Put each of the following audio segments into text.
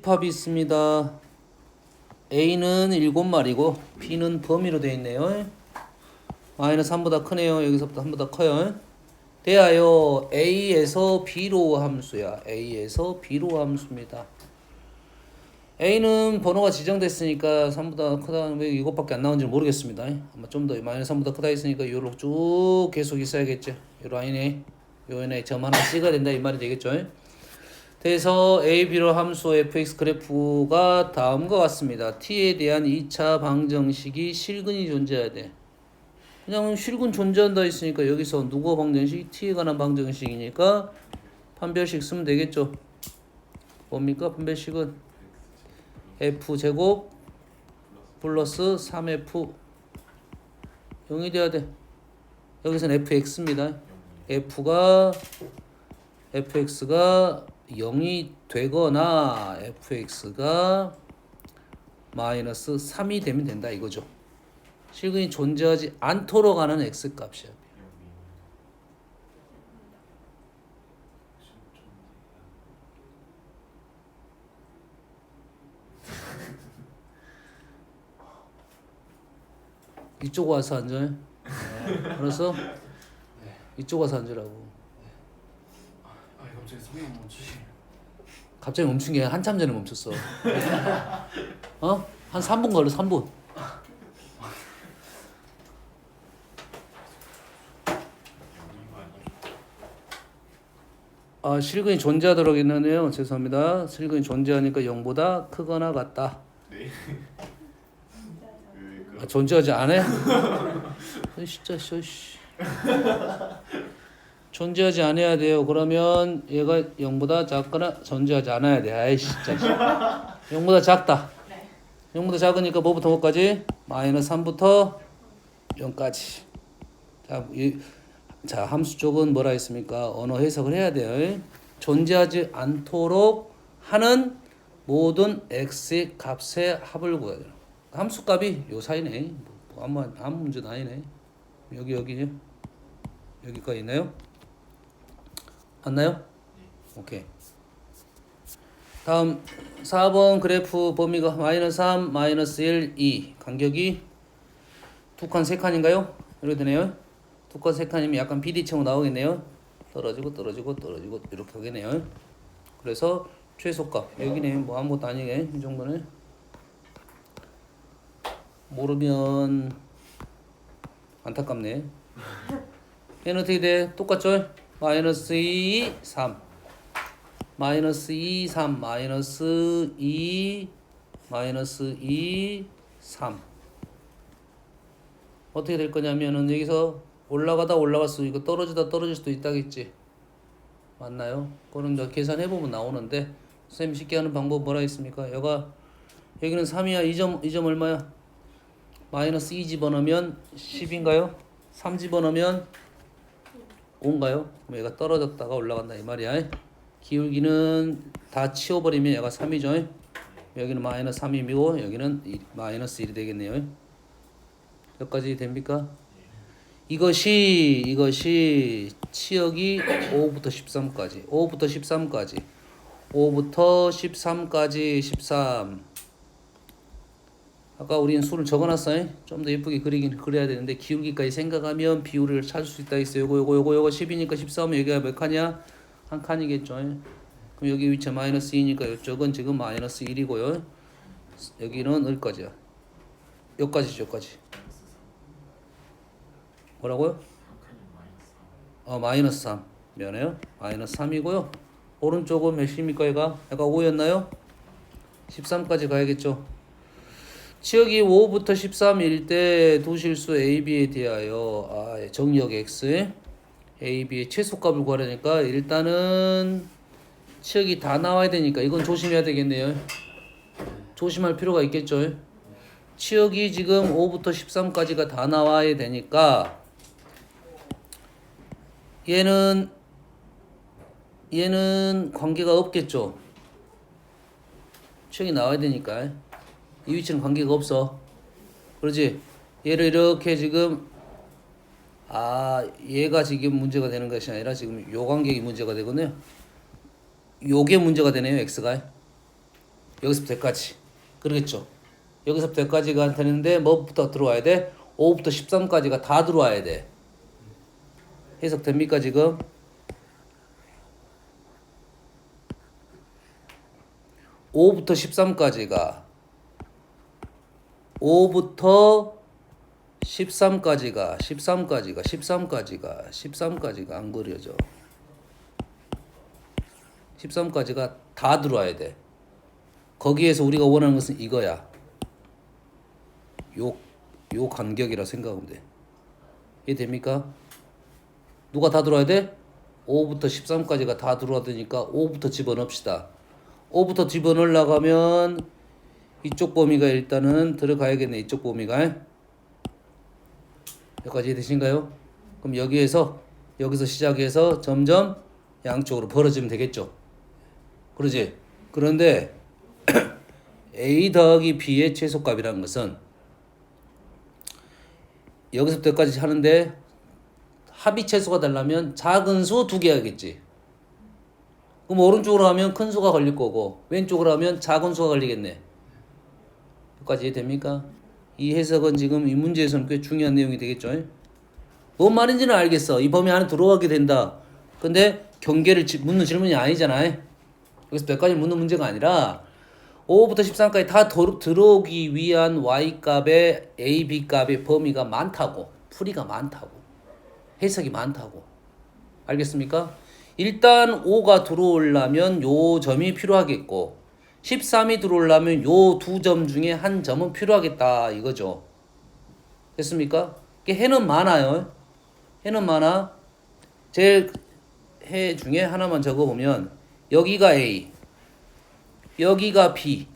합이 있습니다. A는 7마리고 B는 범위로 되어 있네요. 마이너스 3보다 크네요. 여기서부터 3보다 커요. 대하여 A에서 B로 함수야. A에서 B로 함수입니다. A는 번호가 지정됐으니까 3보다 크다. 왜 이것밖에 안 나오는지 모르겠습니다. 아마 좀 더 마이너스 3보다 크다 했으니까 요로 쭉 계속 있어야겠죠. 요 라인에 요 라인에 점 하나 찍어야 된다 이 말이 되겠죠. 그래서 A, B로 함수 fx 그래프가 다음과 같습니다. t에 대한 2차 방정식이 실근이 존재해야 돼. 그냥 실근 존재한다 했으니까 여기서 누구 방정식? t에 관한 방정식이니까 판별식 쓰면 되겠죠. 뭡니까? 판별식은 f제곱 플러스 3f 0이 돼야 돼. 여기서는 fx입니다. fx가 0이 되거나 fx가 마이너스 3이 되면 된다 이거죠. 실근이 존재하지 않도록 하는 x값이야. 이쪽 와서 앉아요. 그래서 이쪽 와서 앉으라고. 갑자기 성형 멈추시. 갑자기 멈춘 게 한참 전에 멈췄어. 어? 한 3분 걸려 3분. 아, 실근이 존재하도록 했네요. 죄송합니다. 실근이 존재하니까 0보다 크거나 같다. 네. 아, 존재하지 않아요? 진짜 씨. 존재하지 않아야 돼요. 그러면 얘가 0보다 작거나 존재하지 않아야 돼. 아이 진짜. 0보다 작다. 0보다 작으니까 뭐부터 뭐까지? 마이너스 3부터 0까지. 자, 함수 쪽은 뭐라 했습니까? 언어 해석을 해야 돼요. 존재하지 않도록 하는 모든 x의 값의 합을 구해야 돼요. 함수 값이 요 사이네. 뭐 아무 문제는 아니네. 여기까지 있나요? 맞나요? 오케이. 다음 4번 그래프 범위가 마이너스 3, 마이너스 1, 2 간격이 2칸, 3칸인가요? 이렇게 되네요. 2칸, 3칸이면 약간 비대칭으로 나오겠네요. 떨어지고 이렇게 하겠네요. 그래서 최소값 여기네. 뭐 아무것도 아니게 이 정도는 모르면 안타깝네. 얘는 어떻게 돼? 똑같죠? 마이너스 2, 3 마이너스 2, 3 마이너스 2 마이너스 2, 3 어떻게 될 거냐면은 여기서 올라갈 수도 있고 떨어질 수도 있다겠지. 맞나요? 그럼 저 계산해보면 나오는데 선생님 쉽게 하는 방법 뭐라 했습니까? 여기는 3이야. 이 점 얼마야? 마이너스 2 집어넣으면 10인가요? 3 집어넣으면 5인가요? 그럼 얘가 떨어졌다가 올라간다 이 말이야. 기울기는 다 치워버리면 얘가 3이죠. 여기는 마이너스 3이고 여기는 마이너스 1이 되겠네요. 여기까지 됩니까? 이것이 치역이 5부터 13까지 5부터 13까지 13 아까 우리는 수를 적어놨어요. 좀 더 예쁘게 그려야 되는데 기울기까지 생각하면 비율을 찾을 수 있다 했어요. 요거 10이니까 13은 여기가 몇 칸이야? 한 칸이겠죠. 그럼 여기 위치 마이너스 2니까 이쪽은 지금 마이너스 1이고요. 여기는 어디까지야? 여기까지죠. 여기까지. 뭐라고요? 마이너스 3. 미안해요. 마이너스 3이고요. 오른쪽은 몇입니까? 얘가 5였나요? 13까지 가야겠죠. 치역이 5부터 13일 때 도실수 AB에 대하여 정역 X AB의 최소값을 구하려니까 일단은 치역이 다 나와야 되니까 이건 조심해야 되겠네요. 조심할 필요가 있겠죠. 치역이 지금 5부터 13까지가 다 나와야 되니까 얘는 관계가 없겠죠. 치역이 나와야 되니까 이 위치는 관계가 없어. 그러지? 얘를 이렇게 지금 얘가 지금 문제가 되는 것이 아니라 지금 요 간격이 문제가 되거든요. 요게 문제가 되네요. x가. 여기서부터 여기까지. 그러겠죠. 여기서부터 여기까지가 되는데 뭐부터 들어와야 돼? 5부터 13까지가 다 들어와야 돼. 해석됩니까 지금? 5부터 13까지가 5부터 13까지가 안 그려져. 13까지가 다 들어와야 돼. 거기에서 우리가 원하는 것은 이거야. 요 간격이라 생각하면 돼. 이해됩니까? 누가 다 들어와야 돼? 5부터 13까지가 다 들어와야 되니까 5부터 집어넣읍시다. 5부터 집어넣으려고 하면 이쪽 범위가 일단은 들어가야겠네. 이쪽 범위가. 여기까지 되신가요? 그럼 여기서 시작해서 점점 양쪽으로 벌어지면 되겠죠. 그러지? 그런데 A 더하기 B의 최소값이라는 것은 여기서부터 여기까지 하는데 합이 최소가 되려면 작은 수 2개 하겠지. 그럼 오른쪽으로 하면 큰 수가 걸릴 거고 왼쪽으로 하면 작은 수가 걸리겠네. 여기까지 이해됩니까? 이 해석은 지금 이 문제에서는 꽤 중요한 내용이 되겠죠. 뭔 말인지는 알겠어. 이 범위 안에 들어가게 된다. 근데 경계를 묻는 질문이 아니잖아요. 여기서 몇 가지 묻는 문제가 아니라 5부터 13까지 다 들어오기 위한 y값의 a, b값의 범위가 많다고. 풀이가 많다고. 해석이 많다고. 알겠습니까? 일단 5가 들어오려면 요 점이 필요하겠고 13이 들어오려면 요 두 점 중에 한 점은 필요하겠다 이거죠. 됐습니까? 해는 많아요. 해는 많아. 제일 해 중에 하나만 적어보면 여기가 A, 여기가 B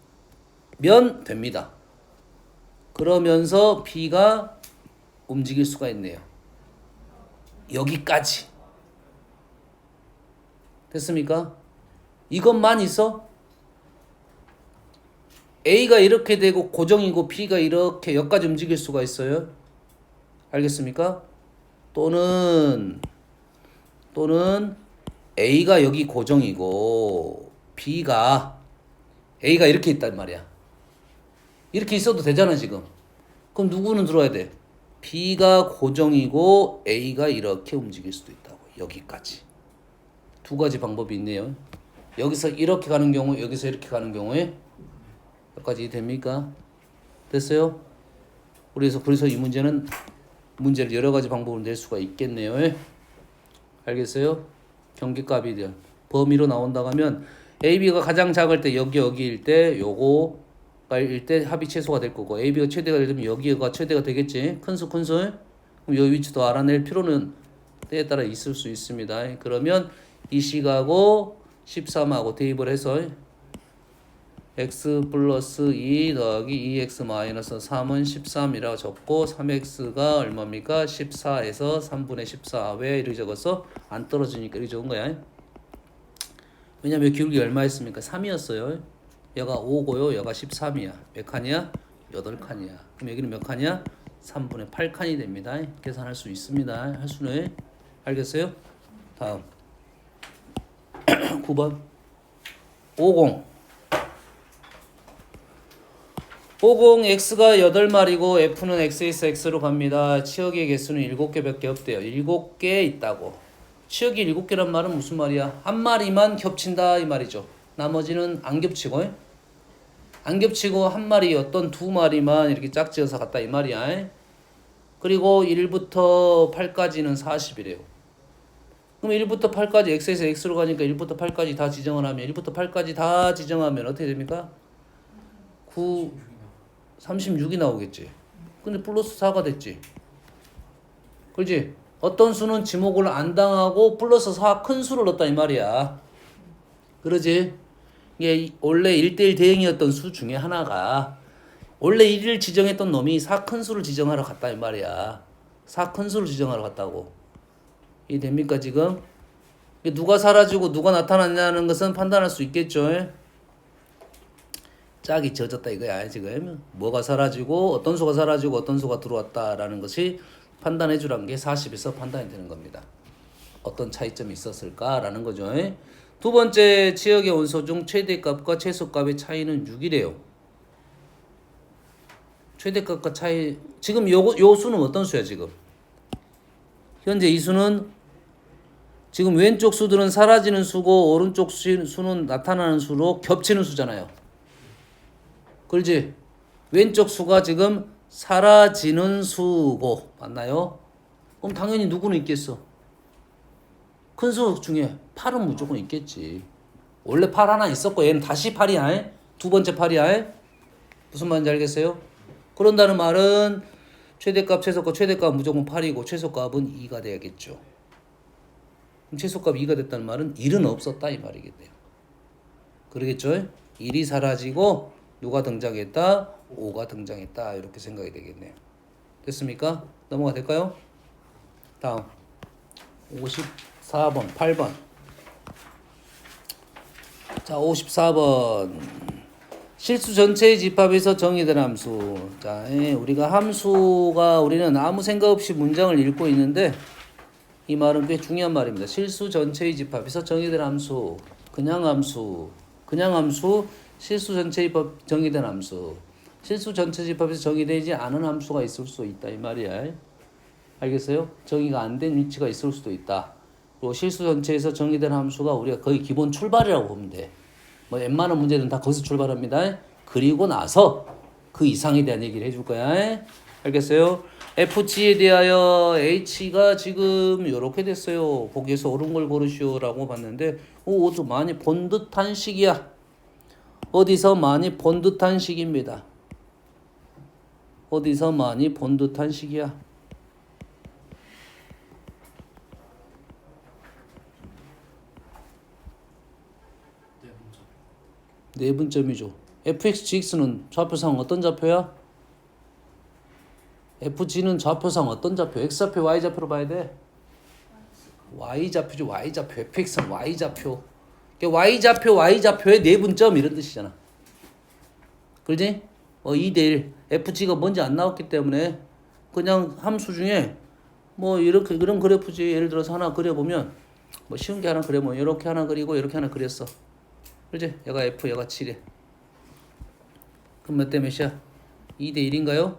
면 됩니다. 그러면서 B가 움직일 수가 있네요. 여기까지. 됐습니까? 이것만 있어? A가 이렇게 되고 고정이고 B가 이렇게 여기까지 움직일 수가 있어요. 알겠습니까? 또는 A가 여기 고정이고 A가 이렇게 있단 말이야. 이렇게 있어도 되잖아 지금. 그럼 누구는 들어와야 돼? B가 고정이고 A가 이렇게 움직일 수도 있다고. 여기까지. 두 가지 방법이 있네요. 여기서 이렇게 가는 경우, 여기서 이렇게 가는 경우에 여기까지 됩니까? 됐어요? 그래서 이 문제를 여러 가지 방법으로 낼 수가 있겠네요. 알겠어요? 경계값이 범위로 나온다고 하면 AB가 가장 작을 때 여기일 때 요거가 일 때 합이 최소가 될 거고 AB가 최대가 되면 여기가 최대가 되겠지. 큰수 그럼 요 위치도 알아낼 필요는 때에 따라 있을 수 있습니다. 그러면 이 식하고 13하고 대입을 해서 x 플러스 2 더하기 2x 마이너스 3은 13이라고 적고 3x가 얼마입니까? 14에서 3분의 14. 왜 이렇게 적었어? 안 떨어지니까 이렇게 적은 거야. 왜냐면 기울기 얼마였습니까? 3이었어요. 얘가 5고요. 얘가 13이야. 몇 칸이야? 8칸이야. 그럼 여기는 몇 칸이야? 3분의 8칸이 됩니다. 계산할 수 있습니다. 할 수는. 알겠어요? 다음 9번 50 x가 8마리고 f는 x에서 x로 갑니다. 치역의 개수는 7개밖에 없대요. 7개 있다고. 치역이 7개란 말은 무슨 말이야? 한 마리만 겹친다 이 말이죠. 나머지는 안 겹치고 한 마리 어떤 두 마리만 이렇게 짝지어서 갔다 이 말이야. 그리고 1부터 8까지는 40이래요. 그럼 1부터 8까지 x에서 x로 가니까 1부터 8까지 다 지정을 하면 1부터 8까지 다 지정하면 어떻게 됩니까? 36이 나오겠지. 근데 플러스 4가 됐지. 그렇지? 어떤 수는 지목을 안 당하고 플러스 4 큰 수를 넣었다 이 말이야. 그러지? 이게 원래 1대1 대응이었던 수 중에 하나가 원래 1을 지정했던 놈이 4 큰 수를 지정하러 갔다 이 말이야. 4 큰 수를 지정하러 갔다고. 이해됩니까 지금? 누가 사라지고 누가 나타났냐는 것은 판단할 수 있겠죠. 짝이 지어졌다 이거야 지금. 뭐가 사라지고 어떤 수가 사라지고 어떤 수가 들어왔다라는 것이 판단해 주라는 게 40에서 판단이 되는 겁니다. 어떤 차이점이 있었을까라는 거죠. 두 번째 지역의 원소 중 최대값과 최소값의 차이는 6이래요. 최대값과 차이 지금 요 수는 어떤 수야 지금? 현재 이 수는 지금 왼쪽 수들은 사라지는 수고 오른쪽 수는 나타나는 수로 겹치는 수잖아요. 그렇지? 왼쪽 수가 지금 사라지는 수고 맞나요? 그럼 당연히 누구는 있겠어? 큰 수 중에 8은 무조건 있겠지. 원래 8 하나 있었고 얘는 다시 8이야. 두 번째 8이야. 무슨 말인지 알겠어요? 그런다는 말은 최대값, 최소값, 최대값은 무조건 8이고 최소값은 2가 돼야겠죠. 그럼 최소값 2가 됐다는 말은 1은 없었다 이 말이겠네요. 그러겠죠? 1이 사라지고 누가 등장했다? 5가 등장했다. 이렇게 생각이 되겠네요. 됐습니까? 넘어가 될까요? 다음 54번 8번 자 54번 실수 전체의 집합에서 정의된 함수. 자, 우리가 함수가 우리는 아무 생각 없이 문장을 읽고 있는데 이 말은 꽤 중요한 말입니다. 실수 전체의 집합에서 정의된 함수. 그냥 함수. 실수 전체의 집합 정의된 함수. 실수 전체 집합에서 정의되지 않은 함수가 있을 수 있다 이 말이야. 알겠어요? 정의가 안 된 위치가 있을 수도 있다. 그리고 실수 전체에서 정의된 함수가 우리가 거의 기본 출발이라고 보면 돼. 뭐 웬만한 문제는 다 거기서 출발합니다. 그리고 나서 그 이상에 대한 얘기를 해줄 거야. 알겠어요? FG에 대하여 H가 지금 이렇게 됐어요. 거기에서 옳은 걸 고르시오라고 봤는데 어디서 많이 본 듯한 식이야. 어디서 많이 본 듯한 식입니다. 어디서 많이 본 듯한 식이야. 내분점이죠. fx, gx는 좌표상 어떤 좌표야? fg는 좌표상 어떤 좌표? x좌표, y좌표로 봐야 돼? y좌표죠. y좌표. fx는 y좌표. y좌표의 내분점 이런 뜻이잖아. 그렇지? 2대1. fg가 뭔지 안 나왔기 때문에 그냥 함수 중에 뭐 이렇게 그런 그래프지. 예를 들어서 하나 그려보면 뭐 쉬운 게 하나 그려보면 이렇게 하나 그리고 이렇게 하나 그렸어. 그렇지? 얘가 F, 얘가 7에. 그럼 몇 대 몇이야? 2대 1인가요?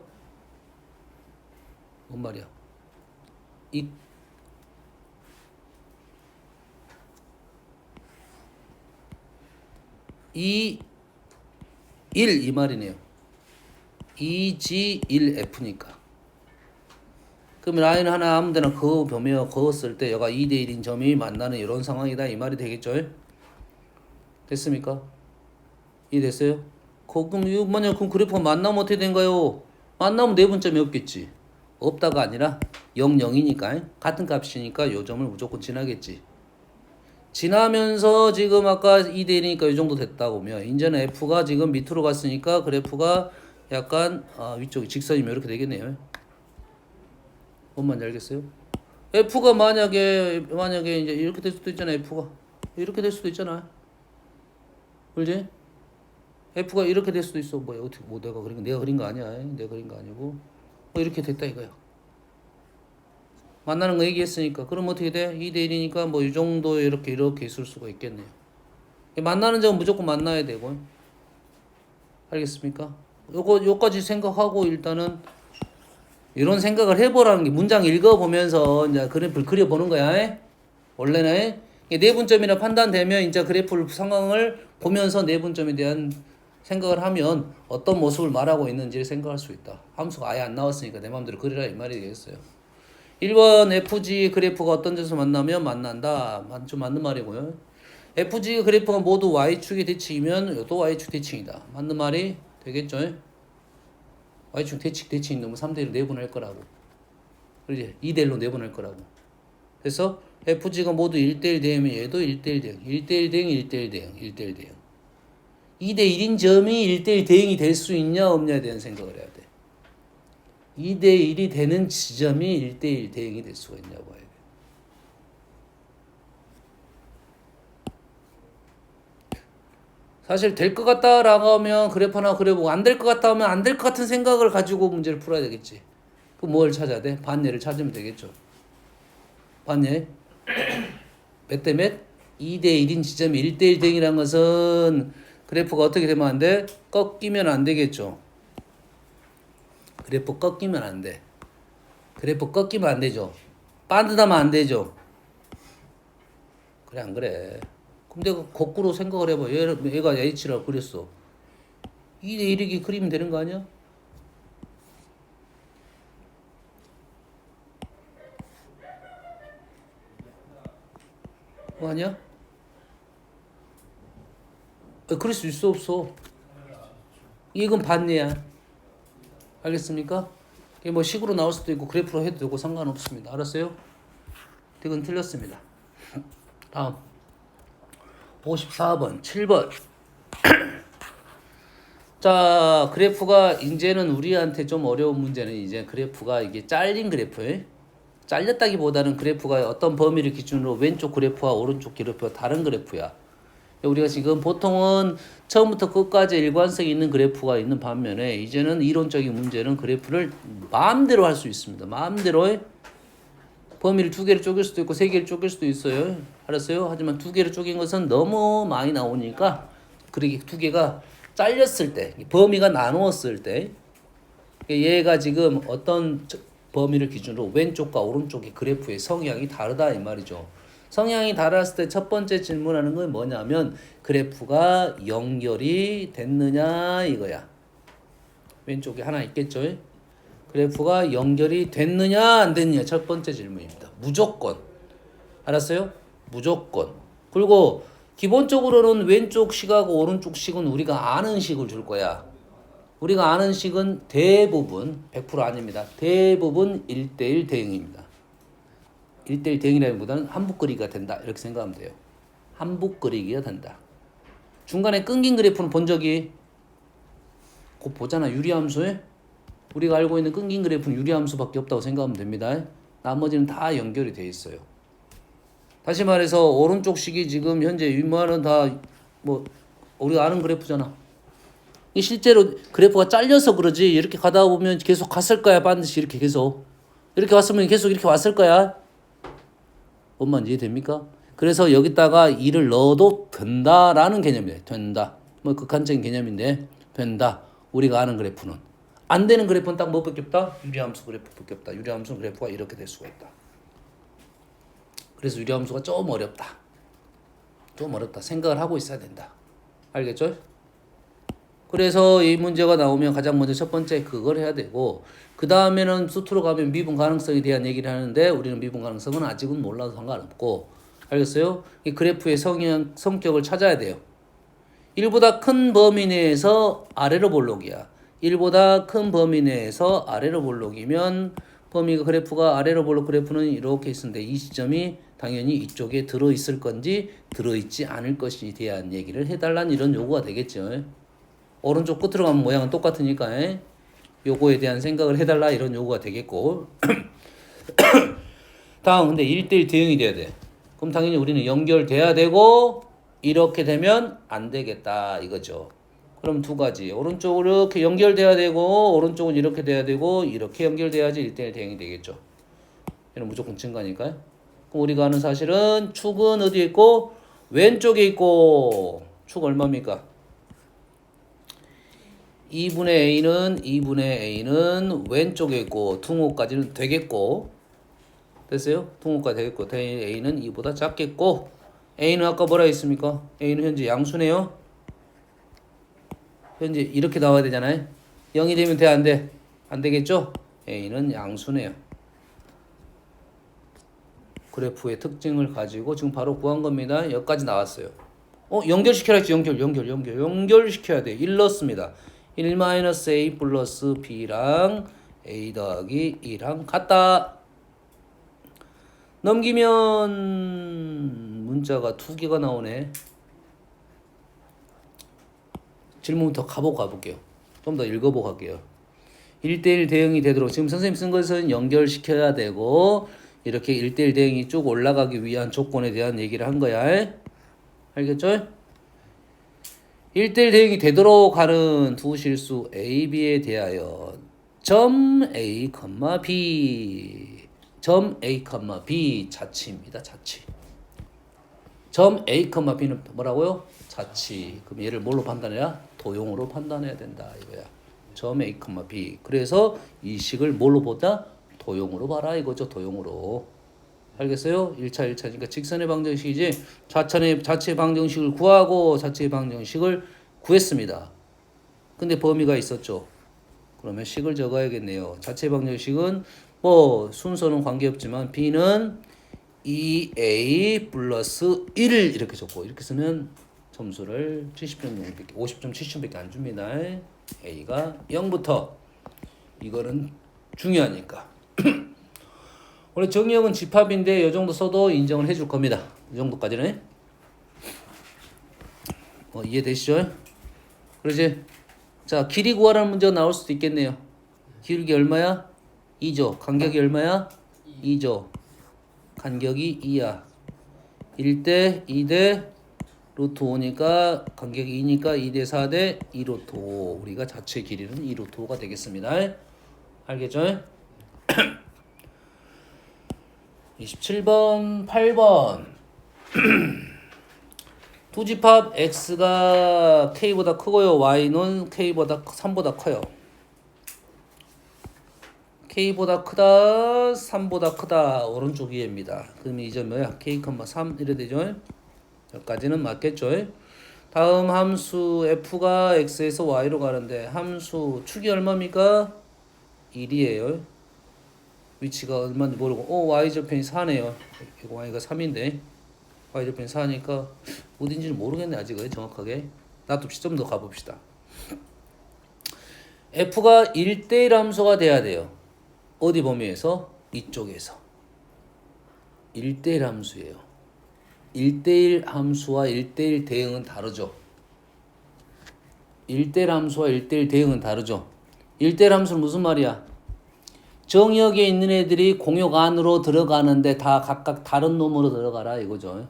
뭔 말이야? 2 1 이 말이네요. 2G 1F니까. 그럼 라인 하나 아무 데나 그었을 때 얘가 2대 1인 점이 만나는 이런 상황이다 이 말이 되겠죠? 됐습니까? 이해됐어요? 그럼 그래프가 만나면 어떻게 된가요? 만나면 내분점이 없겠지. 없다가 아니라 0, 0이니까 같은 값이니까 요 점을 무조건 지나겠지. 지나면서 지금 아까 2대 1이니까 이 정도 됐다 보면 이제는 F가 지금 밑으로 갔으니까 그래프가 약간 위쪽이 직선이면 이렇게 되겠네요. 뭔 말인지 알겠어요? F가 만약에 이제 이렇게 될 수도 있잖아. F가 이렇게 될 수도 있잖아. 그렇지? F가 이렇게 될 수도 있어. 뭐야 어떻게 내가 그린 거 아니야. 내가 그린 거 아니고 이렇게 됐다 이거야. 만나는 거 얘기했으니까 그럼 어떻게 돼? 2대 1이니까 뭐 이 정도 이렇게 있을 수가 있겠네요. 만나는 점은 무조건 만나야 되고. 알겠습니까? 요까지 생각하고 일단은 이런 생각을 해보라는 게 문장 읽어보면서 이제 그래프를 그려보는 거야. 원래는 내분점이라 판단되면 이제 그래프 상황을 보면서 내분점에 대한 생각을 하면 어떤 모습을 말하고 있는지를 생각할 수 있다. 함수가 아예 안 나왔으니까 내 마음대로 그리라 이 말이 되겠어요. 1번 FG 그래프가 어떤 데서 만나면 만난다. 좀 맞는 말이고요. FG 그래프가 모두 Y축의 대칭이면 이것도 Y축 대칭이다. 맞는 말이 되겠죠? Y축 대칭 너무 3대1로 내분할 거라고. 그러지? 2대1로 내분할 거라고. 그래서 FG가 모두 1대1 대응이면 얘도 1대1 대응. 1대1 대응, 1대1 대응, 1대1 대응. 2대1인 점이 1대1 대응이 될 수 있냐 없냐에 대한 생각을 해야 돼. 2대1이 되는 지점이 1대1 대응이 될 수가 있냐고 봐야 돼. 사실 될 것 같다라고 하면 그래프 하나 그려보고 안 될 것 같다 하면 안 될 것 같은 생각을 가지고 문제를 풀어야 되겠지. 그럼 뭘 찾아야 돼? 반예를 찾으면 되겠죠. 반예 몇 대 몇? 2대1인 지점이 1대1 대응이라는 것은 그래프가 어떻게 되면 안 돼? 꺾이면 안 되겠죠. 그래프 꺾이면 안 돼. 그래프 꺾이면 안 되죠. 반듯하면 안 되죠. 그래 안 그래? 그럼 내가 거꾸로 생각을 해봐. 얘가 H라고 그랬어. 2대1이기 그리면 되는 거 아니야? 뭐 아니야? 그럴 수 있어 없어? 이건 반예야. 알겠습니까? 이게 뭐 식으로 나올 수도 있고 그래프로 해도 되고 상관없습니다. 알았어요? 이건 틀렸습니다. 다음 54번 7번 자 그래프가 이제는 우리한테 좀 어려운 문제는 이제 그래프가 이게 잘린 그래프예요. 잘렸다기보다는 그래프가 어떤 범위를 기준으로 왼쪽 그래프와 오른쪽 그래프가 다른 그래프야. 우리가 지금 보통은 처음부터 끝까지 일관성이 있는 그래프가 있는 반면에 이제는 이론적인 문제는 그래프를 마음대로 할 수 있습니다. 마음대로 범위를 2개를 쪼갤 수도 있고 3개를 쪼갤 수도 있어요. 알았어요? 하지만 2개를 쪼갠 것은 너무 많이 나오니까 그렇게 2개가 잘렸을 때 범위가 나누었을 때 얘가 지금 어떤 범위를 기준으로 왼쪽과 오른쪽의 그래프의 성향이 다르다 이 말이죠. 성향이 달았을 때 첫 번째 질문하는 건 뭐냐면 그래프가 연결이 됐느냐 이거야. 왼쪽에 하나 있겠죠. 그래프가 연결이 됐느냐 안 됐느냐 첫 번째 질문입니다. 무조건. 알았어요? 무조건. 그리고 기본적으로는 왼쪽 식하고 오른쪽 식은 우리가 아는 식을 줄 거야. 우리가 아는 식은 대부분 100% 아닙니다. 대부분 1대1 대응입니다. 1대1 대응이라기보다는 한북그리기가 된다. 이렇게 생각하면 돼요. 한북그리기가 된다. 중간에 끊긴 그래프는 본 적이 곧 보잖아. 유리함수에 우리가 알고 있는 끊긴 그래프는 유리함수밖에 없다고 생각하면 됩니다. 나머지는 다 연결이 돼 있어요. 다시 말해서 오른쪽 식이 지금 현재 유무하는 다 뭐 우리가 아는 그래프잖아. 이 실제로 그래프가 잘려서 그러지 이렇게 가다 보면 계속 갔을 거야. 반드시 이렇게 계속 이렇게 왔으면 계속 이렇게 왔을 거야. 뭔 말인지 이해됩니까? 그래서 여기다가 2를 넣어도 된다라는 개념이에요. 된다. 뭐 극한적인 개념인데 된다. 우리가 아는 그래프는. 안 되는 그래프는 딱 뭐밖에 없다? 유리함수 그래프밖에 없다. 유리함수 그래프가 이렇게 될 수가 있다. 그래서 유리함수가 좀 어렵다. 좀 어렵다. 생각을 하고 있어야 된다. 알겠죠? 그래서 이 문제가 나오면 가장 먼저 첫 번째 그걸 해야 되고 그 다음에는 수투로 가면 미분 가능성에 대한 얘기를 하는데 우리는 미분 가능성은 아직은 몰라도 상관없고 알겠어요? 이 그래프의 성격을 찾아야 돼요. 1보다 큰 범위 내에서 아래로 볼록이야. 1보다 큰 범위 내에서 아래로 볼록이면 범위가 그래프가 아래로 볼록 그래프는 이렇게 있는데 이 시점이 당연히 이쪽에 들어있을 건지 들어있지 않을 것에 대한 얘기를 해달라는 이런 요구가 되겠죠. 오른쪽 끝으로 가면 모양은 똑같으니까 요거에 대한 생각을 해달라 이런 요구가 되겠고 다음 근데 1대1 대응이 돼야 돼. 그럼 당연히 우리는 연결돼야 되고 이렇게 되면 안 되겠다 이거죠. 그럼 두 가지 오른쪽으로 이렇게 연결돼야 되고 오른쪽은 이렇게 돼야 되고 이렇게 연결돼야지 1대1 대응이 되겠죠. 얘는 무조건 증가니까요. 그럼 우리가 아는 사실은 축은 어디에 있고 왼쪽에 있고 축 얼마입니까? 2분의 A는 왼쪽에 있고 둥호까지는 되겠고 됐어요? 둥호까지 되겠고 A는 2보다 작겠고 A는 아까 뭐라 했습니까? A는 현재 양수네요. 현재 이렇게 나와야 되잖아요. 0이 되면 돼 안 돼? 안 되겠죠? A는 양수네요. 그래프의 특징을 가지고 지금 바로 구한 겁니다. 여기까지 나왔어요. 연결시켜야 했지. 연결시켜야 돼. 1 넣습니다. 1-A 플러스 B랑 A 더하기 2랑 같다. 넘기면 문자가 2개가 나오네. 질문부터 가볼게요. 좀 더 읽어보고 갈게요. 1대1 대응이 되도록 지금 선생님 쓴 것은 연결시켜야 되고 이렇게 1대1 대응이 쭉 올라가기 위한 조건에 대한 얘기를 한 거야. 알겠죠? 1대1 대응이 되도록 하는 두 실수 A, B에 대하여 점 A, B 점 A, B 자치입니다. 자치. 점 A, B는 뭐라고요? 자치. 그럼 얘를 뭘로 판단해야? 도형으로 판단해야 된다 이거야. 점 A, B. 그래서 이 식을 뭘로 보자? 도형으로 봐라 이거죠. 도형으로. 알겠어요? 1차니까 직선의 방정식이지. 자체의 방정식을 구하고 자체의 방정식을 구했습니다. 근데 범위가 있었죠. 그러면 식을 적어야겠네요. 자체 방정식은 뭐 순서는 관계없지만 B는 2A 플러스 1 이렇게 적고 이렇게 쓰면 점수를 70점, 50점, 70점밖에 안 줍니다. A가 0부터 이거는 중요하니까. 원래 정의역은 집합인데 이 정도 써도 인정을 해줄 겁니다. 이 정도까지는. 이해되시죠? 그러지? 자, 길이 구하라는 문제가 나올 수도 있겠네요. 길이 얼마야? 2죠. 간격이 얼마야? 2죠. 간격이 2야. 1대 2대 루트 5니까 간격이 2니까 2대 4대 2 루트 5. 우리가 자체 길이는 2 루트 5가 되겠습니다. 알겠죠? 27번, 8번. 두 집합 x가 k보다 크고요. y는 k보다 3보다 커요. k보다 크다, 3보다 크다. 오른쪽 위에입니다. 그럼 이 점 뭐야? k, 3 이래 되죠? 여기까지는 맞겠죠? 다음 함수 f가 x에서 y로 가는데 함수 축이 얼마입니까? 1이에요. 위치가 얼마인지 모르고 y절편이 4네요. 이거 y가 3인데 y절편이 4니까 어딘지는 모르겠네 아직은 정확하게. 놔둡시다. 좀 더 가봅시다. f가 1대1 함수가 돼야 돼요. 어디 범위에서? 이쪽에서. 1대1 함수예요. 1대1 함수와 1대1 대응은 다르죠. 1대1 함수와 1대1 대응은 다르죠. 1대1 함수는 무슨 말이야? 정역에 있는 애들이 공역 안으로 들어가는데 다 각각 다른 놈으로 들어가라 이거죠.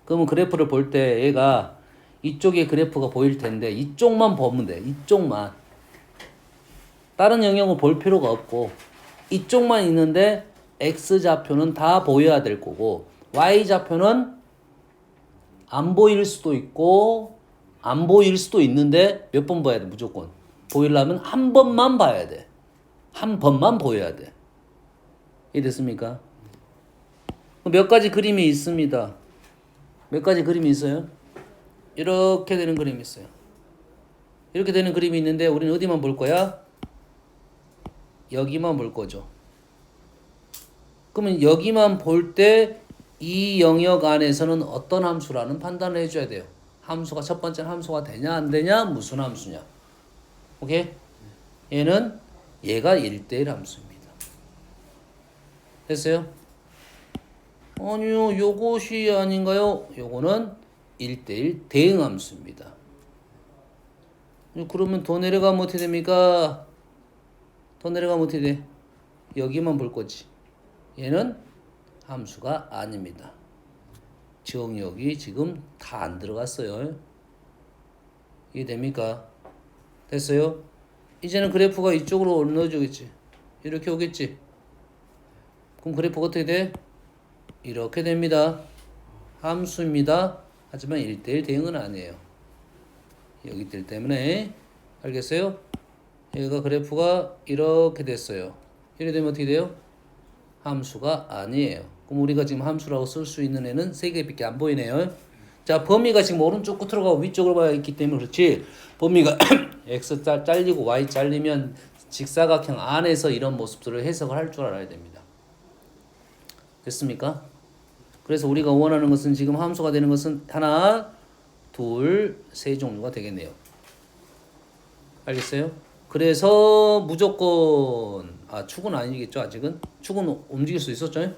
그러면 그래프를 볼 때 얘가 이쪽에 그래프가 보일 텐데 이쪽만 보면 돼. 이쪽만. 다른 영역은 볼 필요가 없고 이쪽만 있는데 X좌표는 다 보여야 될 거고 Y좌표는 안 보일 수도 있고 안 보일 수도 있는데 몇 번 봐야 돼 무조건. 보이려면 한 번만 봐야 돼. 한 번만 보여야 돼. 이해됐습니까? 몇 가지 그림이 있습니다. 몇 가지 그림이 있어요? 이렇게 되는 그림이 있어요. 이렇게 되는 그림이 있는데 우리는 어디만 볼 거야? 여기만 볼 거죠. 그러면 여기만 볼 때 이 영역 안에서는 어떤 함수라는 판단을 해줘야 돼요. 함수가 첫 번째 함수가 되냐 안 되냐 무슨 함수냐. 오케이? 얘는 얘가 1대1 함수입니다. 됐어요? 아니요, 요것이 아닌가요? 요거는 1대1 대응 함수입니다. 그러면 더 내려가면 어떻게 됩니까? 더 내려가면 어떻게 돼? 여기만 볼 거지. 얘는 함수가 아닙니다. 정역이 지금 다 안 들어갔어요. 이해됩니까? 됐어요? 이제는 그래프가 이쪽으로 넣어주겠지. 이렇게 오겠지. 그럼 그래프가 어떻게 돼? 이렇게 됩니다. 함수입니다. 하지만 1대1 대응은 아니에요. 여기 있기 때문에 알겠어요? 여기가 그래프가 이렇게 됐어요. 이렇게 되면 어떻게 돼요? 함수가 아니에요. 그럼 우리가 지금 함수라고 쓸 수 있는 애는 3개밖에 안 보이네요. 자, 범위가 지금 오른쪽 끝으로 가고 위쪽으로 가 있기 때문에 그렇지. 범위가 x 잘리고 y 잘리면 직사각형 안에서 이런 모습들을 해석을 할 줄 알아야 됩니다. 됐습니까? 그래서 우리가 원하는 것은 지금 함수가 되는 것은 하나, 둘, 세 종류가 되겠네요. 알겠어요? 그래서 무조건 축은 아니겠죠 아직은? 축은 움직일 수 있었죠?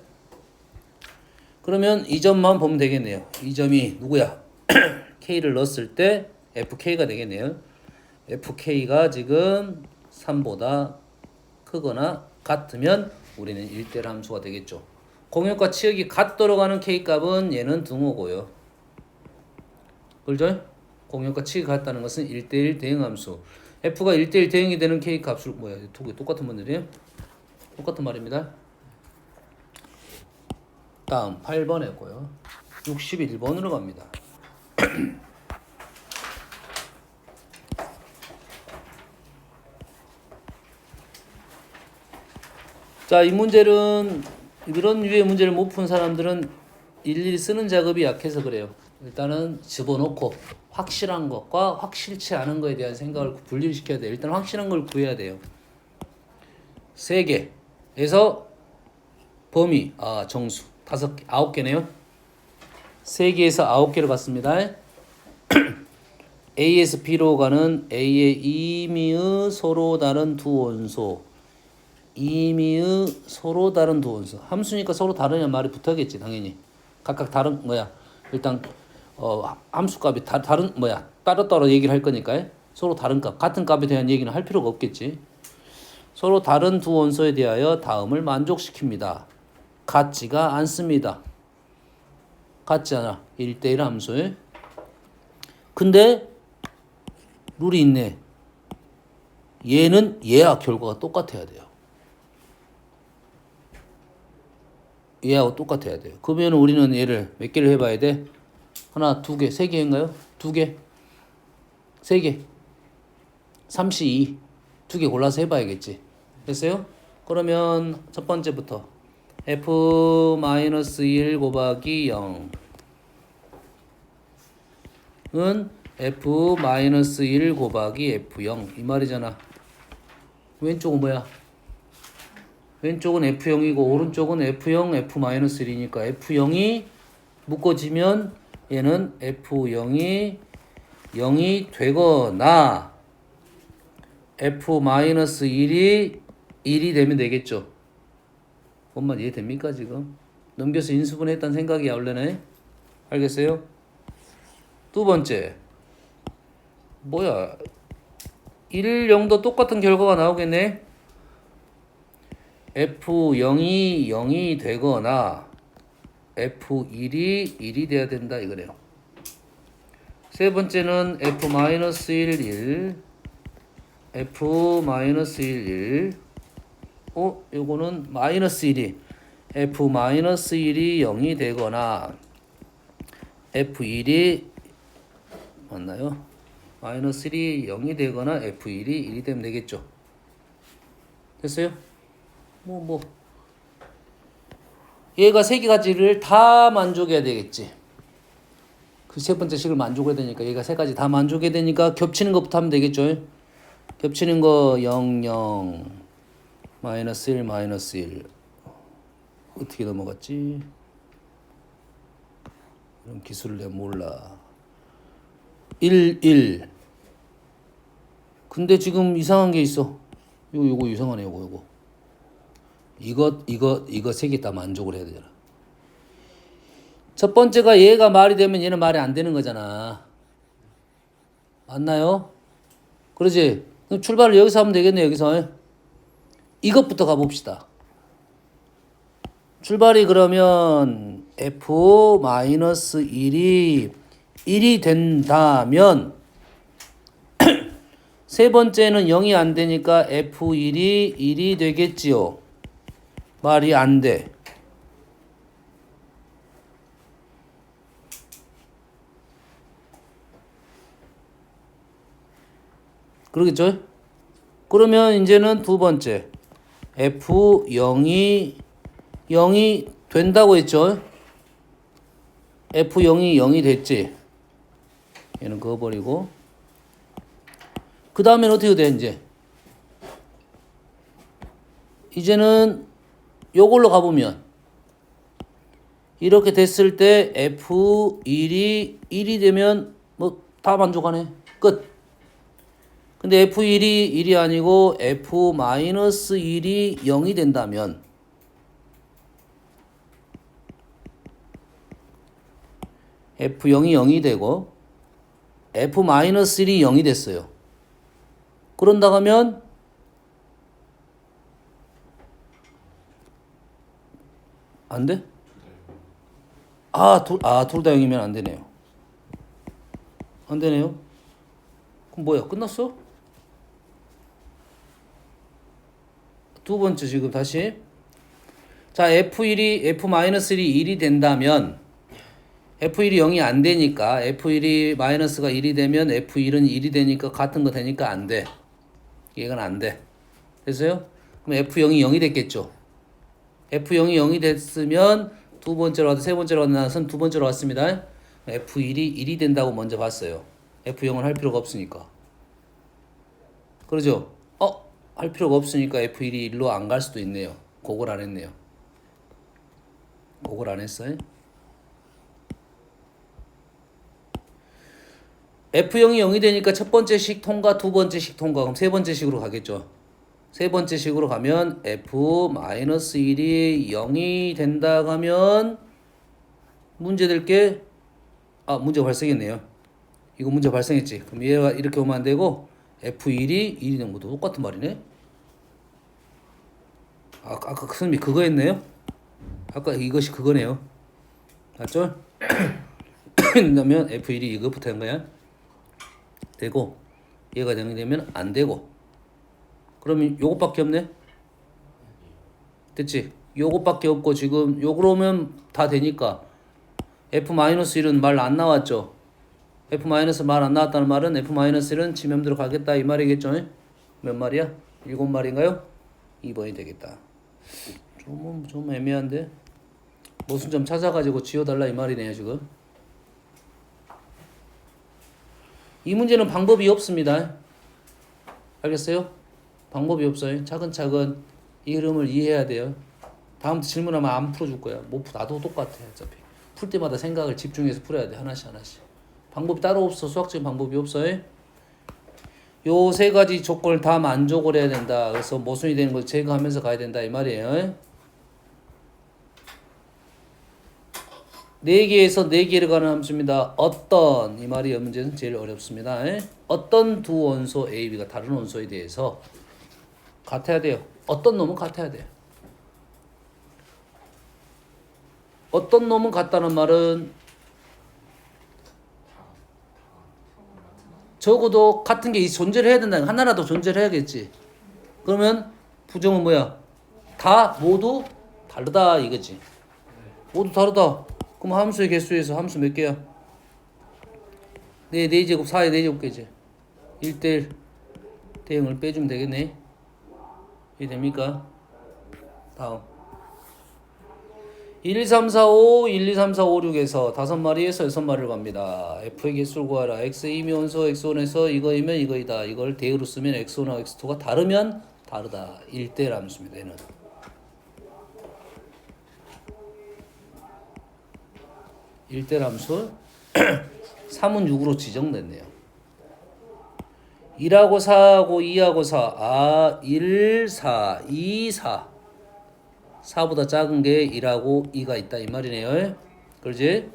그러면 이 점만 보면 되겠네요. 이 점이 누구야? K를 넣었을 때 FK가 되겠네요. FK가 지금 3보다 크거나 같으면 우리는 1대1 함수가 되겠죠. 공역과 치역이 같도록 하는 K값은 얘는 등호고요. 그렇죠? 공역과 치역이 같다는 것은 1대1 대응함수. F가 1대1 대응이 되는 K값을 두 개 똑같은 분들이에요? 똑같은 말입니다. 다음 8번 했고요. 61번으로 갑니다. 자, 이 문제는 이런 류의 문제를 못 푼 사람들은 일일이 쓰는 작업이 약해서 그래요. 일단은 집어넣고 확실한 것과 확실치 않은 것에 대한 생각을 분리를 시켜야 돼요. 일단 확실한 걸 구해야 돼요. 3개에서 범위, 정수 5개, 9개네요. 3개에서 9개를 봤습니다. A에서 B로 가는 A의 임의의 서로 다른 두 원소, 임의의 서로 다른 두 원소. 함수니까 서로 다르냐 말이 붙어야겠지, 당연히. 각각 다른 일단 함수값이 다른 따로따로 얘기를 할 거니까 서로 다른 값, 같은 값에 대한 얘기는 할 필요가 없겠지. 서로 다른 두 원소에 대하여 다음을 만족시킵니다. 같지가 않습니다. 같지 않아. 1대1 함수에. 근데 룰이 있네. 얘는 얘와 결과가 똑같아야 돼요. 얘하고 똑같아야 돼요. 그러면 우리는 얘를 몇 개를 해봐야 돼? 하나, 두 개, 세 개인가요? 두 개, 세 개, 3C2 두 개 골라서 해봐야겠지. 됐어요? 그러면 첫 번째부터 F-1 곱하기 0은 F-1 곱하기 F0 이 말이잖아. 왼쪽은 뭐야? 왼쪽은 F0이고 오른쪽은 F0, F-1이니까 F0이 묶어지면 얘는 F0이 0이 되거나 F-1이 1이 되면 되겠죠. 뭔말 이해됩니까 지금? 넘겨서 인수분해했다는 생각이야 원래는. 알겠어요? 두 번째 뭐야 1, 0도 똑같은 결과가 나오겠네. F0이 0이 되거나 F1이 1이 돼야 된다 이거네요. 세 번째는 F-1, 1 F-1, 1 요거는 마이너스 1이 F-1이 0이 되거나 F1이 맞나요? 마이너스 1이 0이 되거나 F1이 1이 되면 되겠죠. 됐어요? 얘가 세 가지를 다 만족해야 되겠지. 그 세 번째 식을 만족해야 되니까 얘가 세 가지 다 만족해야 되니까 겹치는 것부터 하면 되겠죠. 겹치는 거 0, 0 마이너스 1, 마이너스 1 어떻게 넘어갔지? 이런 기술을 내가 몰라. 1, 1 근데 지금 이상한 게 있어. 요거 이상하네. 요거 이거 세 개 다 만족을 해야 되잖아. 첫 번째가 얘가 말이 되면 얘는 말이 안 되는 거잖아. 맞나요? 그러지? 그럼 출발을 여기서 하면 되겠네. 여기서 이것부터 가봅시다. 출발이 그러면 F-1이 1이 된다면 세 번째는 0이 안 되니까 F1이 1이 되겠지요. 말이 안 돼. 그러겠죠? 그러면 이제는 두 번째 F0이 0이 된다고 했죠? F0이 0이 됐지? 얘는 그어버리고 그 다음엔 어떻게 돼 이제? 이제는 요걸로 가보면 이렇게 됐을 때 F1이 1이 되면 뭐 다 만족하네. 끝. 근데 F1이 1이 아니고 F-1이 0이 된다면 F0이 0이 되고 F-1이 0이 됐어요. 그런다 하면 안 돼? 둘 다 0이면 안 되네요. 안 되네요. 그럼 뭐야? 끝났어? 두 번째 지금 다시 자 F1이 F-1이 1이 된다면 F1이 0이 안 되니까 F1이 마이너스가 1이 되면 F1은 1이 되니까 같은 거 되니까 안 돼. 이건 안 돼. 됐어요? 그럼 F0이 0이 됐겠죠. F0이 0이 됐으면 두 번째로 왔다 세 번째로 왔나 두 번째로 왔습니다. F1이 1이 된다고 먼저 봤어요. F0을 할 필요가 없으니까. 그러죠? 할 필요가 없으니까 F1이 1로 안 갈 수도 있네요. 그걸 안 했네요. 그걸 안 했어요? F0이 0이 되니까 첫 번째 식 통과, 두 번째 식 통과. 그럼 세 번째 식으로 가겠죠. 세 번째 식으로 가면 F-1이 0이 된다 하면 문제 될 게 문제 발생했네요. 이거 문제 발생했지. 그럼 얘가 이렇게 오면 안 되고 F1이 1이 된 것도 똑같은 말이네. 아까 선생님이 그거 했네요. 아까 이것이 그거네요. 맞죠? 그러면 F1이 이것부터 한 거야. 되고 얘가 되면 안 되고 그러면 요것밖에 없네. 됐지? 요것밖에 없고 지금 요거로면 다 되니까 F-1은 말 안 나왔죠. F- 말 안 나왔다는 말은 F-1은 지면대로 가겠다 이 말이겠죠. 몇 말이야? 7말인가요? 2번이 되겠다. 좀 애매한데 무슨 점 찾아가지고 지워달라 이 말이네요 지금. 이 문제는 방법이 없습니다. 알겠어요? 방법이 없어요. 차근차근 이 흐름을 이해해야 돼요. 다음 질문하면 안 풀어줄 거야. 나도 똑같아 어차피. 풀 때마다 생각을 집중해서 풀어야 돼. 하나씩. 방법이 따로 없어. 수학적인 방법이 없어요. 요 세 가지 조건을 다 만족을 해야 된다. 그래서 모순이 되는 걸 제거하면서 가야 된다 이 말이에요. 4개에서 4개를 가는 함수입니다. 어떤 이 말이 이 문제는 제일 어렵습니다. 어떤 두 원소 A, B가 다른 원소에 대해서 같아야 돼요. 어떤 놈은 같아야 돼요. 어떤 놈은 같다는 말은 적어도 같은 게 존재를 해야 된다. 하나라도 존재를 해야겠지. 그러면 부정은 뭐야? 다 모두 다르다 이거지. 모두 다르다. 그럼 함수의 개수에서 함수 몇 개야? 4제곱 4의 4제곱 개지. 1대1 대응을 빼주면 되겠네. 이해됩니까? 다음 1, 2, 3, 4, 5, 1, 2, 3, 4, 5, 6에서 5마리에서 6마리를 갑니다. F의 개수를 구하라. X이면 원소 X1에서 이거이면 이거이다. 이걸 대으로 쓰면 X1과 X2가 다르면 다르다. 1대1 함수입니다. 얘는. 1대1 함수 3은 6으로 지정됐네요. 1하고 4하고 2하고 4 1, 4, 2, 4 4보다 작은 게 1하고 2가 있다 이 말이네요. 그렇지?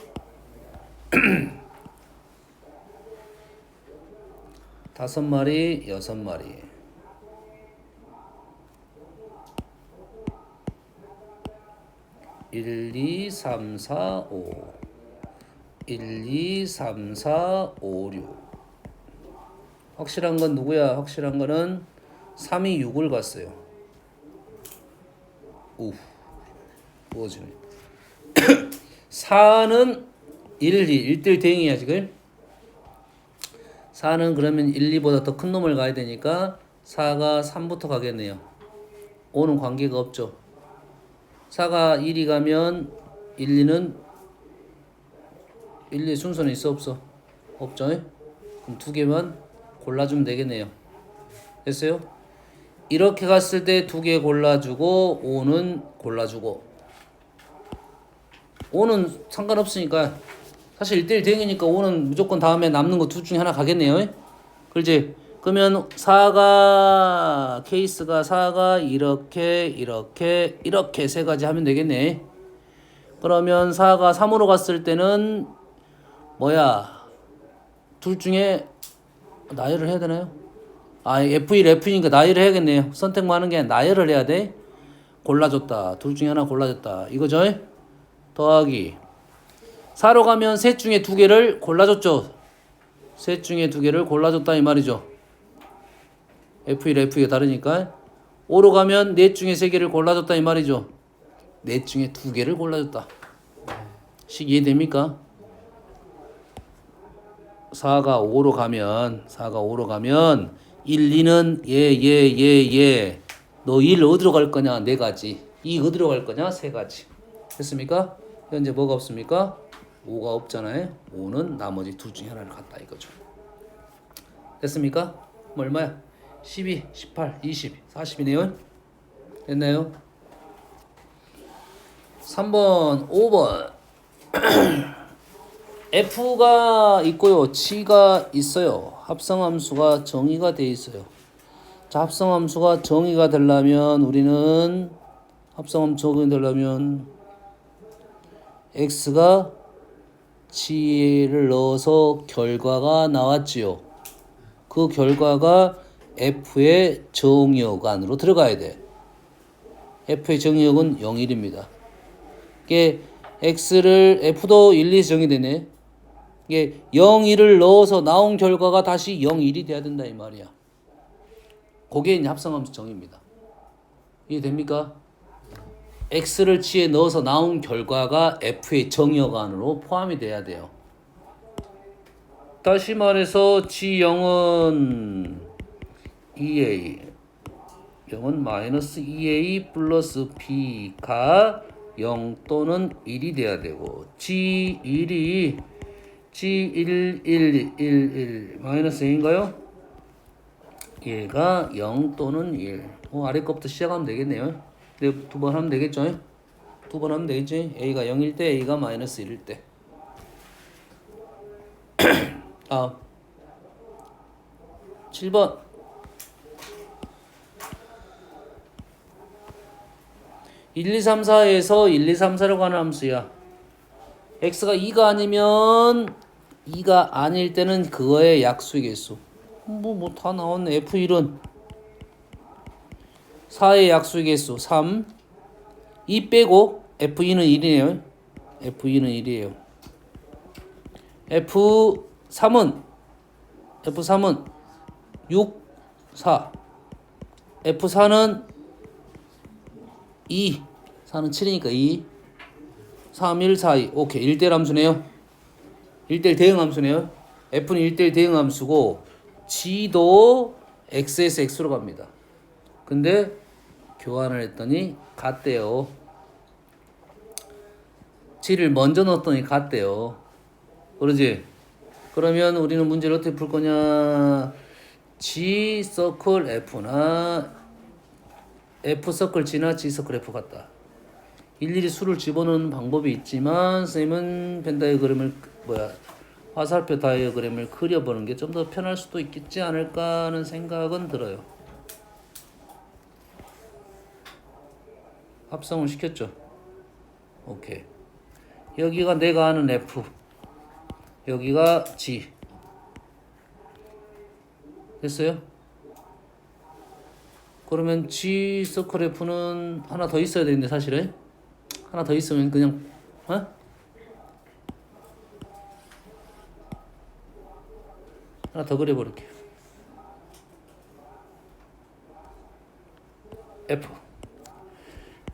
5마리 6마리 1, 2, 3, 4, 5 1, 2, 3, 4, 5, 6 확실한 건 누구야? 확실한 거는 3이 6을 갔어요. 부어지네. 4는 1, 2, 1대1 대응이야 지금. 4는 그러면 1, 2보다 더 큰 놈을 가야 되니까 4가 3부터 가겠네요. 5는 관계가 없죠. 4가 1이 가면 1, 2는 1, 2의 순서는 있어 없어? 없죠. 그럼 2개만 골라주면 되겠네요. 됐어요? 이렇게 갔을 때 2개 골라주고 5는 골라주고 5는 상관없으니까 사실 1대1 대응이니까 5는 무조건 다음에 남는 거 둘 중에 하나 가겠네요. 그렇지? 그러면 4가 케이스가 4가 이렇게 세 가지 하면 되겠네. 그러면 4가 3으로 갔을 때는 뭐야? 둘 중에 나열을 해야 되나요? F1, F니까 나열을 해야겠네요. 선택만 하는 게 아니라 나열을 해야 돼. 골라줬다. 둘 중에 하나 골라줬다. 이거죠? 더하기 4로 가면 셋 중에 2개를 골라줬죠. 셋 중에 2개를 골라줬다 이 말이죠. F1, F2가 다르니까 5로 가면 넷 중에 3개를 골라줬다 이 말이죠. 넷 중에 2개를 골라줬다. 식 이해됩니까? 4가 5로 가면 1, 2는 얘. 너 1 어디로 갈 거냐? 4가지. 2 어디로 갈 거냐? 3가지. 됐습니까? 현재 뭐가 없습니까? 5가 없잖아요. 5는 나머지 둘 중에 하나를 갖다 이거죠. 됐습니까? 뭐 얼마야? 12, 18, 20, 40이네요. 됐나요? 3번, 5번. F가 있고요. G가 있어요. 합성함수가 정의가 돼 있어요. 자, 합성함수가 정의가 되려면 우리는 X가 G를 넣어서 결과가 나왔지요. 그 결과가 F의 정의역 안으로 들어가야 돼. F의 정의역은 0, 1입니다. 이게 X를 F도 1, 2 정의되네. 이게 0, 1을 넣어서 나온 결과가 다시 0, 1이 돼야 된다 이 말이야. 그게 이제 합성함수 정의입니다. 이해됩니까? X를 G에 넣어서 나온 결과가 F의 정의역 안으로 포함이 돼야 돼요. 다시 말해서 G0은 2A 0은 마이너스 2A 플러스 B가 0 또는 1이 돼야 되고 G1이 G1, 1 마이너스 A인가요? 얘가 0 또는 1 아래 것부터 시작하면 되겠네요. 두 번 하면 되겠죠? 두 번 하면 되겠지? A가 0일 때 A가 마이너스 1일 때 아 7번 1, 2, 3, 4에서 1, 2, 3, 4로 가는 함수야. X가 2가 아니면 2가 아닐 때는 그거의 약수의 개수. 뭐 다 나왔네. F1은 4의 약수의 개수 3. 2 빼고 F2는 1이네요. F2는 1이에요. F3은 6, 4. F4는 2. 4는 7이니까 2. 3, 1, 4, 2. 오케이. 1대1 함수네요. 1대1 대응 함수네요. F는 1대1 대응 함수고 G도 X에서 X로 갑니다. 근데 교환을 했더니 같대요. G를 먼저 넣었더니 같대요. 그러지? 그러면 우리는 문제를 어떻게 풀 거냐? G 서클 F나 F 서클 G나 G 서클 F 같다. 일일이 수를 집어넣는 방법이 있지만 쌤은 벤 다이어그램을 화살표 다이어그램을 그려보는 게 좀 더 편할 수도 있겠지 않을까 하는 생각은 들어요. 합성을 시켰죠. 오케이. 여기가 내가 아는 F, 여기가 G. 됐어요? 그러면 G 서클 F는 하나 더 있어야 되는데 사실은 하나 더 있으면 그냥 하나 더 그려버릴게요. F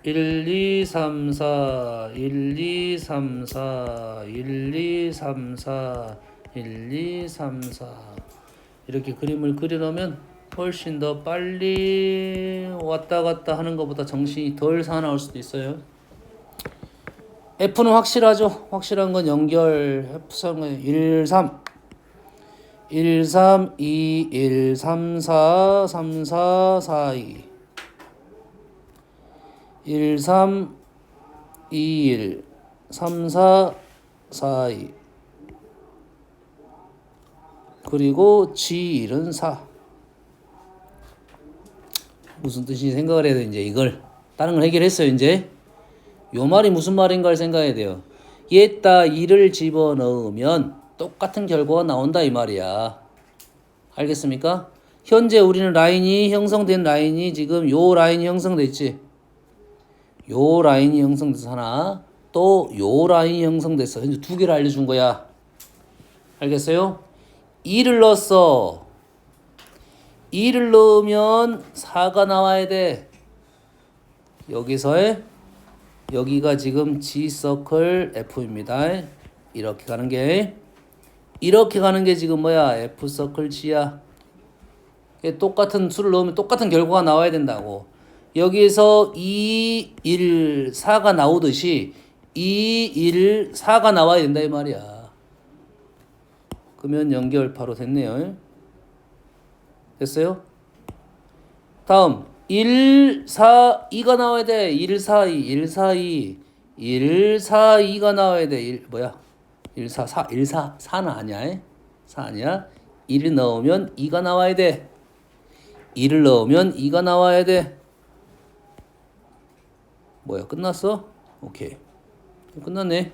1, 2, 3, 4 1, 2, 3, 4 1, 2, 3, 4 1, 2, 3, 4 이렇게 그림을 그려놓으면 훨씬 더 빨리 왔다 갔다 하는 것보다 정신이 덜 사나울 수도 있어요. F는 확실하죠. 확실한 건 연결 F3은 1, 3 1, 3, 2, 1, 3, 4 3, 4, 4, 2 1, 3, 2, 1 3, 4, 4, 2 그리고 G1은 4 무슨 뜻인지 생각을 해야 돼. 이제 이걸 다른 걸 해결했어요. 이제 요 말이 무슨 말인가를 생각해야 돼요. 얘따 2를 집어넣으면 똑같은 결과가 나온다 이 말이야. 알겠습니까? 현재 우리는 라인이 형성된 라인이 지금 요 라인이 형성됐지. 요 라인이 형성돼서 하나, 또 요 라인이 형성됐어. 현재 두 개를 알려준 거야. 알겠어요? 2를 넣었어. 2를 넣으면 4가 나와야 돼. 여기가 지금 G 서클 F입니다. 이렇게 가는 게 이렇게 가는 게 지금 뭐야? F 서클 G야. 똑같은 수를 넣으면 똑같은 결과가 나와야 된다고. 여기에서 2, 1, 4가 나오듯이 2, 1, 4가 나와야 된다 이 말이야. 그러면 연결파로 됐네요. 됐어요? 다음 1, 4, 2가 나와야 돼. 1, 4, 2, 1, 4, 2, 1, 4, 2가 나와야 돼. 1, 뭐야? 1, 4, 4, 1, 4, 4는 아니야. 4 아니야. 1을 넣으면 2가 나와야 돼. 2를 넣으면 2가 나와야 돼. 뭐야? 끝났어? 오케이. 끝났네.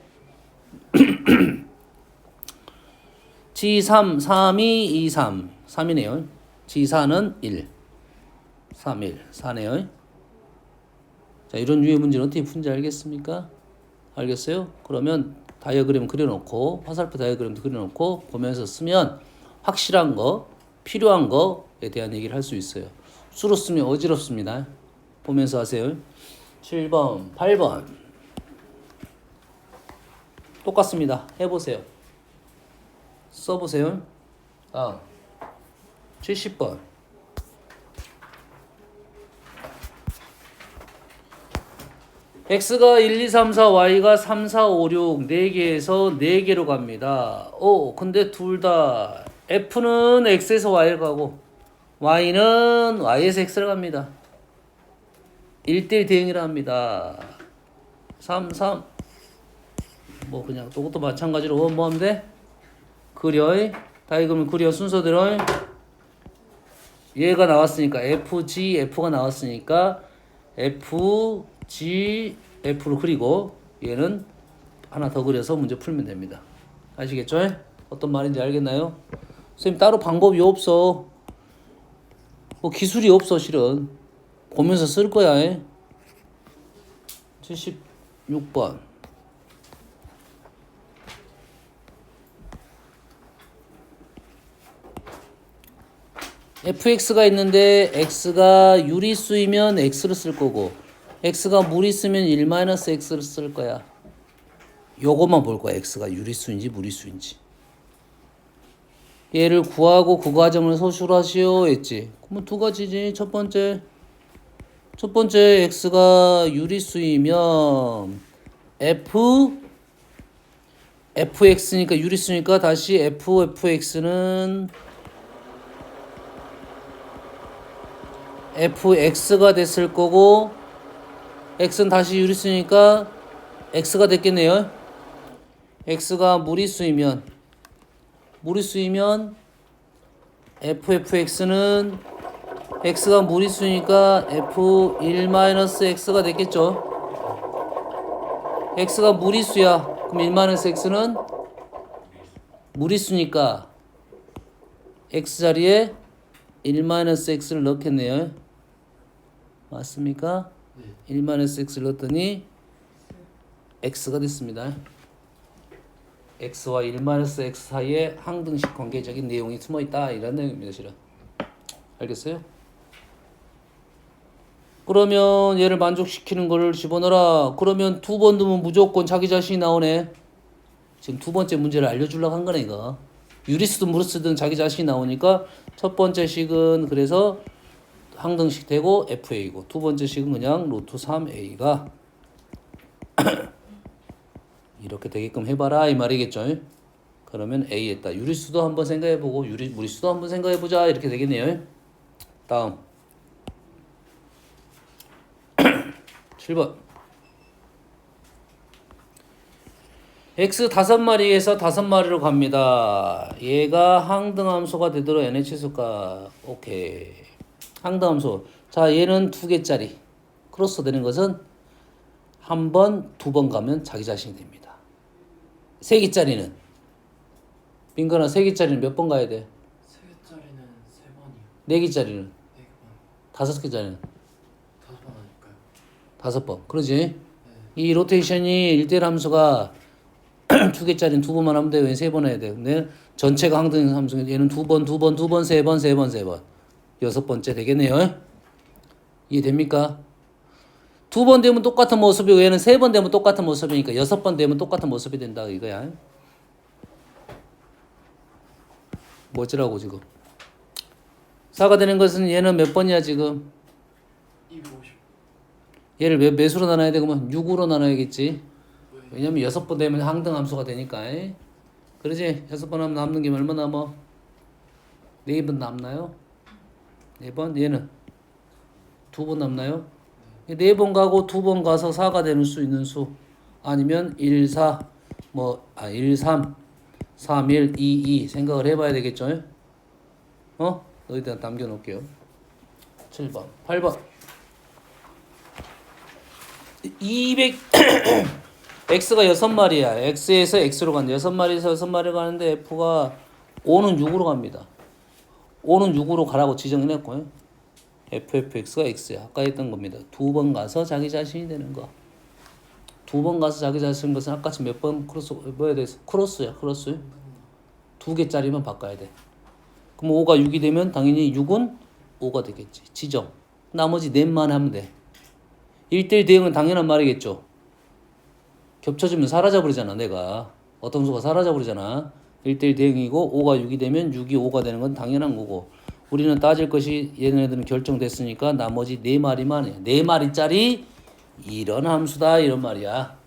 G3, 3이 2, 3. 3이네요. G4는 1. 3, 1. 4네요. 자, 이런 유의 문제는 어떻게 푸는지 알겠습니까? 알겠어요? 그러면 다이어그램 그려놓고 화살표 다이어그램도 그려놓고 보면서 쓰면 확실한 거, 필요한 거에 대한 얘기를 할 수 있어요. 수로 쓰면 어지럽습니다. 보면서 하세요. 7번, 8번 똑같습니다. 해보세요. 써보세요. 70번 x가 1, 2, 3, 4, y가 3, 4, 5, 6 4개에서 4개로 갑니다. 근데 둘 다 f는 x에서 y를 가고 y는 y에서 x를 갑니다. 1대1 대응이라 합니다. 3, 3 뭐 그냥 이것도 마찬가지로 뭐 하면 돼? 그려 다이그램 그려 순서대로 얘가 나왔으니까 FG, F가 나왔으니까 FG, F로 그리고 얘는 하나 더 그려서 문제 풀면 됩니다. 아시겠죠? 어떤 말인지 알겠나요? 선생님 따로 방법이 없어. 뭐 기술이 없어 실은. 보면서 쓸 거야. 76번 fx가 있는데 x가 유리수이면 x를 쓸 거고 x가 무리수면 1-x를 쓸 거야. 요것만 볼 거야. x가 유리수인지 무리수인지. 얘를 구하고 그 과정을 서술하시오 했지. 그러면 두 가지지. 첫 번째 x가 유리수이면 fx니까 유리수니까 다시 fx는 fx가 됐을 거고 x는 다시 유리수니까 x가 됐겠네요. x가 무리수이면 fx는 x가 무리수니까 f1-x가 됐겠죠. x가 무리수야. 그럼 1-x는 무리수니까 x 자리에 1-x를 넣겠네요. 맞습니까? 네. 1-x를 넣었더니 x가 됐습니다. x와 1-x 사이에 항등식 관계적인 내용이 숨어있다 이런 내용입니다. 실은. 알겠어요? 그러면 얘를 만족시키는 거를 집어넣어라. 그러면 두 번 넣으면 무조건 자기 자신이 나오네. 지금 두 번째 문제를 알려주려고 한 거네 이거. 유리수든 무리수든 자기 자신이 나오니까 첫 번째 식은 그래서 항등식 되고 FA고 두 번째 식은 그냥 루트 3A가 이렇게 되게끔 해봐라 이 말이겠죠. 그러면 A 했다. 유리수도 한번 생각해보고 무리수도 한번 생각해보자 이렇게 되겠네요. 다음 7번 x 5마리에서 5마리로 갑니다. 얘가 항등함수가 되도록 NH수가 오케이. 항등함수. 자 얘는 2개짜리. 크로스 되는 것은 한 번, 2번 가면 자기 자신이 됩니다. 3개짜리는 빈건아 3개짜리는 몇 번 가야 돼? 3개짜리는 3번이요. 4개짜리는 4번. 5개짜리는 5번 아닐까요? 5번. 그러지? 네. 이 로테이션이 1대1 함수가 2개짜리는 2번만 하면 돼. 왜 3번 해야 돼? 근데 전체가 항등 함수. 얘는 2번, 2번, 2번, 3번, 3번, 3번. 6번째 되겠네요. 이해됩니까? 2번 되면 똑같은 모습이고 얘는 3번 되면 똑같은 모습이니까 6번 되면 똑같은 모습이 된다 이거야. 뭐지라고 지금 4가 되는 것은 얘는 몇 번이야 지금 250. 얘를 몇으로 나눠야 돼 그러면 6으로 나눠야겠지 왜냐면 6번 되면 항등함수가 되니까 그러지 6번 하면 남는 게 얼마 남아 4번 남나요 4번 얘는 2번 남나요 4번 가고 2번 가서 4가 되는 수 있는 수 아니면 1, 4 1, 3 3, 1, 2, 2 생각을 해봐야 되겠죠 너희들 남겨놓을게요 7번 8번 200 x가 6마리야 x에서 x로 간다 6마리에서 6마리 가는데 f가 5는 6으로 갑니다 5는 6으로 가라고 지정해놨고요 ffx가 x야 아까 했던 겁니다 2번 가서 자기 자신이 되는 거 2번 가서 자기 자신인 것은 아까처럼 몇 번 크로스 뭐야 돼 크로스야 크로스 2개짜리만 바꿔야 돼 그럼 5가 6이 되면 당연히 6은 5가 되겠지 지정 나머지 넷만 하면 돼 1대1 대응은 당연한 말이겠죠 겹쳐지면 사라져버리잖아 내가 어떤 수가 사라져버리잖아 1대1 대응이고 5가 6이 되면 6이 5가 되는 건 당연한 거고 우리는 따질 것이 얘네들은 결정됐으니까 나머지 4마리만 해 4마리짜리 이런 함수다 이런 말이야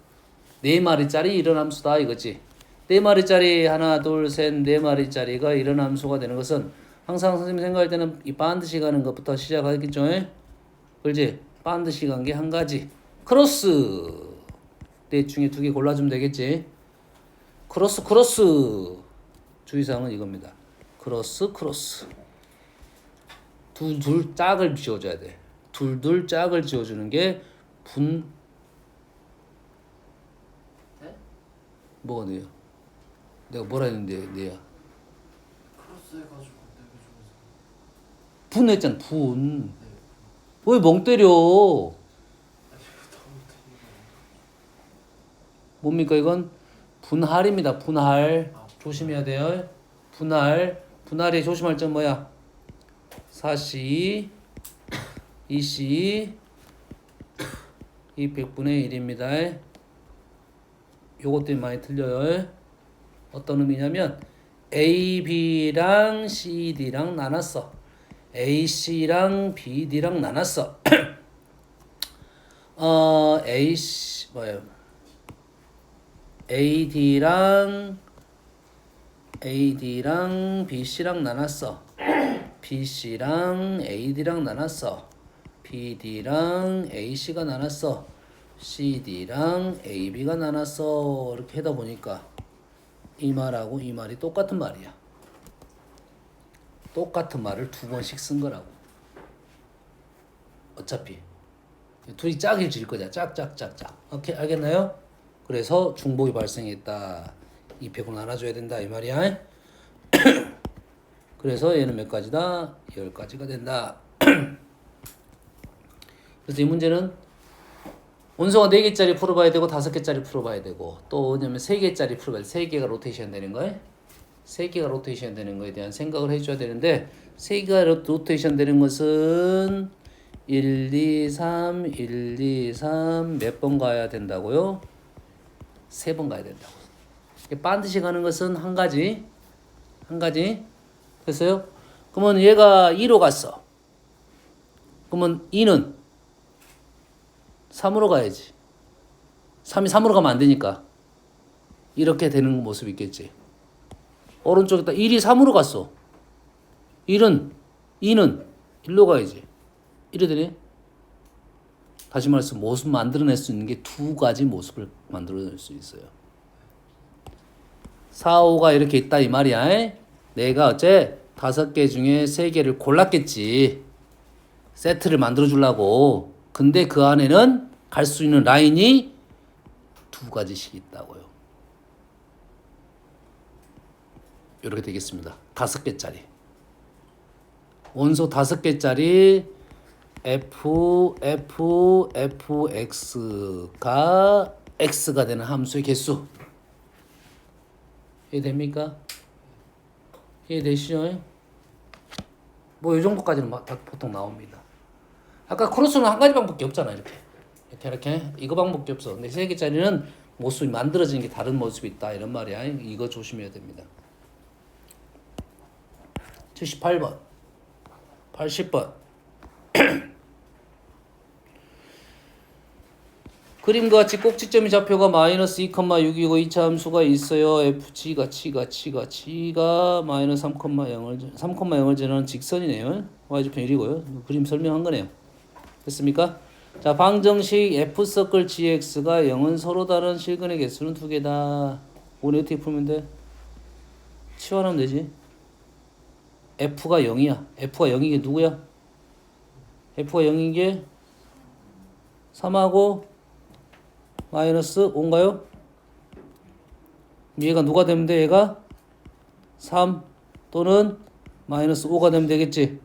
4마리짜리 이런 함수다 이거지 4마리짜리 하나 둘 셋 4마리짜리가 이런 함수가 되는 것은 항상 선생님 생각할 때는 이 반드시 가는 것부터 시작하겠죠 그렇지 반드시 간 게 한 가지 크로스 넷 중에 2개 골라주면 되겠지 크로스 주의사항은 이겁니다 크로스 둘 짝을 지어줘야 돼 둘 짝을 지어주는 게 네? 뭐가 네야 내가 뭐라 했는데 네야 크로스 해가지고 내가 중에서. 분했잖아 분 네. 왜 멍 때려 아니 이거 너무 틀린 뭡니까 이건 분할입니다 분할 아, 조심해야 돼요 분할이 조심할 점 뭐야 4c 2c 이 100분의 1입니다 요것들이 많이 틀려요 어떤 의미냐면 A, B랑 C, D랑 나눴어 A, C랑 B, D랑 나눴어 A, C 뭐예요 A, D랑 B, C랑 나눴어 B, C랑 A, D랑 나눴어 B, D랑 A, C가 나눴어 C, D랑 A, B가 나눴어 이렇게 하다 보니까 이 말하고 이 말이 똑같은 말이야 똑같은 말을 2번씩 쓴 거라고 어차피 둘이 짝일 질 거냐 짝짝짝짝 오케이 알겠나요? 그래서 중복이 발생했다 이 100을 나눠줘야 된다 이 말이야 그래서 얘는 몇 가지다? 10가지가 된다 그래서 이 문제는 원소가 4개짜리 풀어봐야 되고 5개짜리 풀어봐야 되고 또 왜냐면 3개짜리 풀어봐야 돼 3개가 로테이션 되는 거야 3개가 로테이션 되는 거에 대한 생각을 해줘야 되는데 3개가 로테이션 되는 것은 1, 2, 3, 1, 2, 3 몇 번 가야 된다고요? 3번 가야 된다고 반드시 가는 것은 한 가지 됐어요? 그러면 얘가 2로 갔어 그러면 2는 3으로 가야지 3이 3으로 가면 안 되니까 이렇게 되는 모습이 있겠지 오른쪽에다 1이 3으로 갔어 2는 1로 가야지 이래 되네 다시 말해서 모습 만들어낼 수 있는 게 2가지 모습을 만들어낼 수 있어요 4, 5가 이렇게 있다 이 말이야 내가 어째 5개 중에 3개를 골랐겠지 세트를 만들어 주려고 근데 그 안에는 갈 수 있는 라인이 2가지씩 있다고요 이렇게 되겠습니다 5개짜리 원소 5개짜리 fx가 x가 되는 함수의 개수 이해됩니까? 이해되시죠? 뭐 이 정도까지는 보통 나옵니다 아까 크로스는 한 가지 방법밖에 없잖아 이렇게 이거 방법밖에 없어 근데 3개짜리는 모습이 만들어지는 게 다른 모습이 있다 이런 말이야 이거 조심해야 됩니다 78번, 80번. 그림과 같이 꼭지점이 좌표가 마이너스 2,6이고 2차 함수가 있어요. fg가 치가 마이너스 3,0을 지나는 직선이네요. y좌표 1이고요. 그림 설명한 거네요. 됐습니까? 자, 방정식 f 서클 gx가 0은 서로 다른 실근의 개수는 두 개다. 오늘 어떻게 풀면 돼? 치환하면 되지. f가 0이야. f가 0인 게 누구야? f가 0인 게 3하고 마이너스 5인가요? 얘가 누가 되면 돼? 얘가 3 또는 마이너스 5가 되면 되겠지?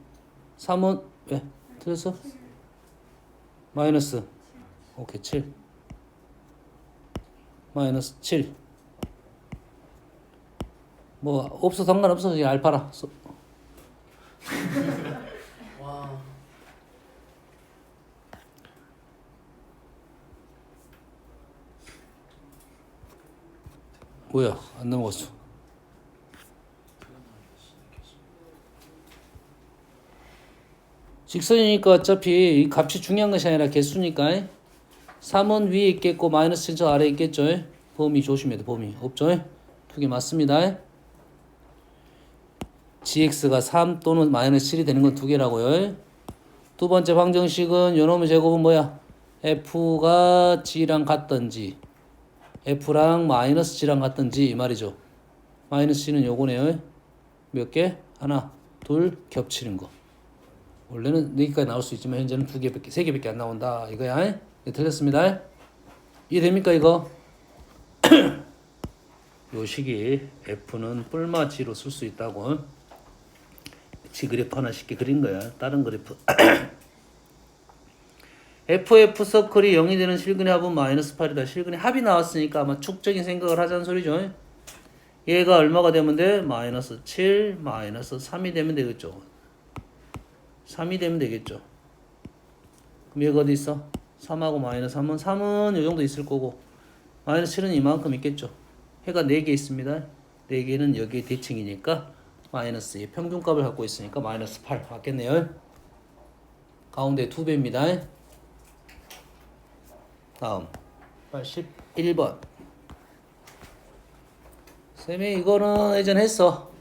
3은 왜? 틀렸어? 마이너스 오케이 7 마이너스 7 뭐 없어 상관없어. 그냥 알파라. 와. 뭐야 안 넘어갔어. 직선이니까 어차피 이 값이 중요한 것이 아니라 개수니까 3은 위에 있겠고 마이너스 7은 아래에 있겠죠. 범위 조심해야 돼. 범위 없죠. 두 개 맞습니다. gx가 3 또는 마이너스 7이 되는 건 두 개라고요. 두 번째 방정식은 요놈의 제곱은 뭐야? f가 g랑 같던지 f랑 마이너스 g랑 같던지 이 말이죠. 마이너스 g는 요거네요. 몇 개? 하나, 둘 겹치는 거. 원래는 4개까지 나올 수 있지만 현재는 2개밖에, 3개밖에 안 나온다 이거야. 네, 틀렸습니다. 이해됩니까 이거? 요 식이 f는 뿔마 g로 쓸 수 있다고. g 그래프 하나 쉽게 그린 거야. 다른 그래프. FF 서클이 0이 되는 실근의 합은 마이너스 8이다. 실근의 합이 나왔으니까 아마 축적인 생각을 하자는 소리죠. 얘가 얼마가 되면 돼? 마이너스 7, 마이너스 3이 되면 되겠죠. 3이 되면 되겠죠. 그럼 얘가 어디 있어? 3하고 마이너스 3은 이 정도 있을 거고 마이너스 7은 이만큼 있겠죠. 해가 4개 있습니다. 4개는 여기에 대칭이니까 마이너스의 평균값을 갖고 있으니까 마이너스 8 맞겠네요. 가운데 2배입니다. 다음 81번. 쌤이 이거는 예전 했어.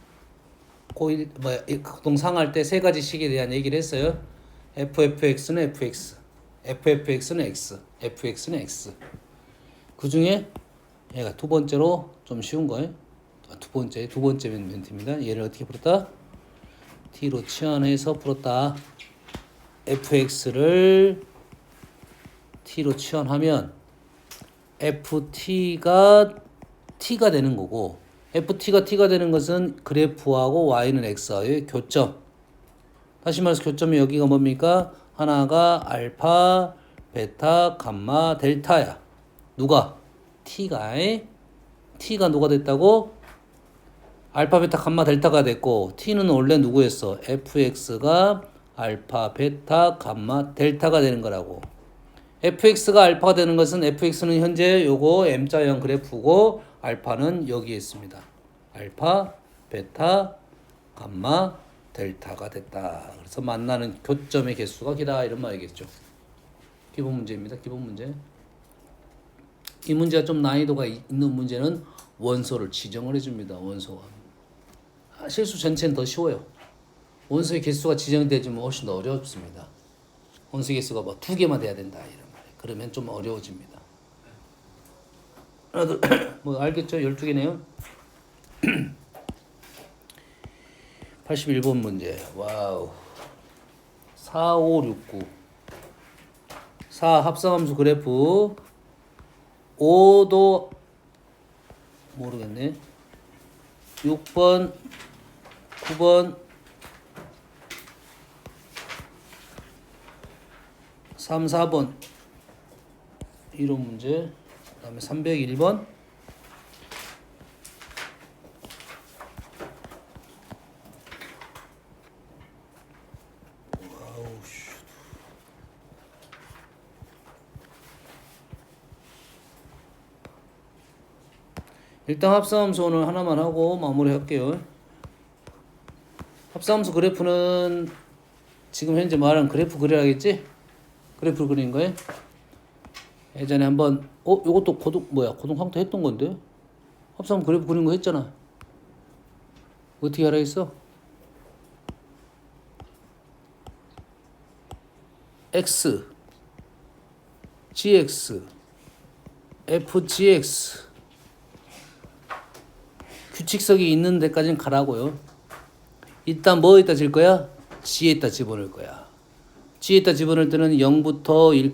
고1 동상할 때 세 가지 식에 대한 얘기를 했어요. FFX는 FX, FFX는 X, FX는 X. 그 중에 얘가 두 번째로 좀 쉬운 거예요. 두 번째 멘트입니다. 얘를 어떻게 풀었다? T로 치환해서 풀었다. FX를 T로 치환하면 FT가 T가 되는 거고 FT가 T가 되는 것은 그래프하고 Y는 X와의 교점. 다시 말해서 교점이 여기가 뭡니까? 하나가 알파, 베타, 감마, 델타야. 누가? T가 누가 됐다고? 알파, 베타, 감마, 델타가 됐고 T는 원래 누구였어? FX가 알파, 베타, 감마, 델타가 되는 거라고. fx가 알파가 되는 것은 fx는 현재 요거 m자형 그래프고 알파는 여기에 있습니다. 알파, 베타, 감마, 델타가 됐다. 그래서 만나는 교점의 개수가 기다 이런 말이겠죠. 기본 문제입니다. 기본 문제. 이 문제가 좀 난이도가 있는 문제는 원소를 지정을 해줍니다. 원소가. 실수 전체는 더 쉬워요. 원소의 개수가 지정되지면 훨씬 더 어렵습니다. 원소 개수가 뭐 2개만 돼야 된다 이런 말. 그러면 좀 어려워집니다. 하나 둘 뭐 알겠죠? 12개네요. 81번 문제. 와우. 4, 5, 6, 9. 4 합성함수 그래프. 5도 모르겠네. 6번, 9번, 3, 4번 이런 문제. 그 다음에 301번. 일단 합성함수 오늘 하나만 하고 마무리 할게요. 합성함수 그래프는 지금 현재 말하는 그래프 그려야겠지? 그래프를 그리는 거예요. 예전에 한번 요것도 고동 황토 했던 건데 합성함수 그래프 그리는 거 했잖아. 어떻게 하라 했어? x gx fgx 규칙석이 있는 데까지는 가라고요. 일단 뭐에다 질 거야? g에다 집어넣을 거야. g에다 집어넣을 때는 0부터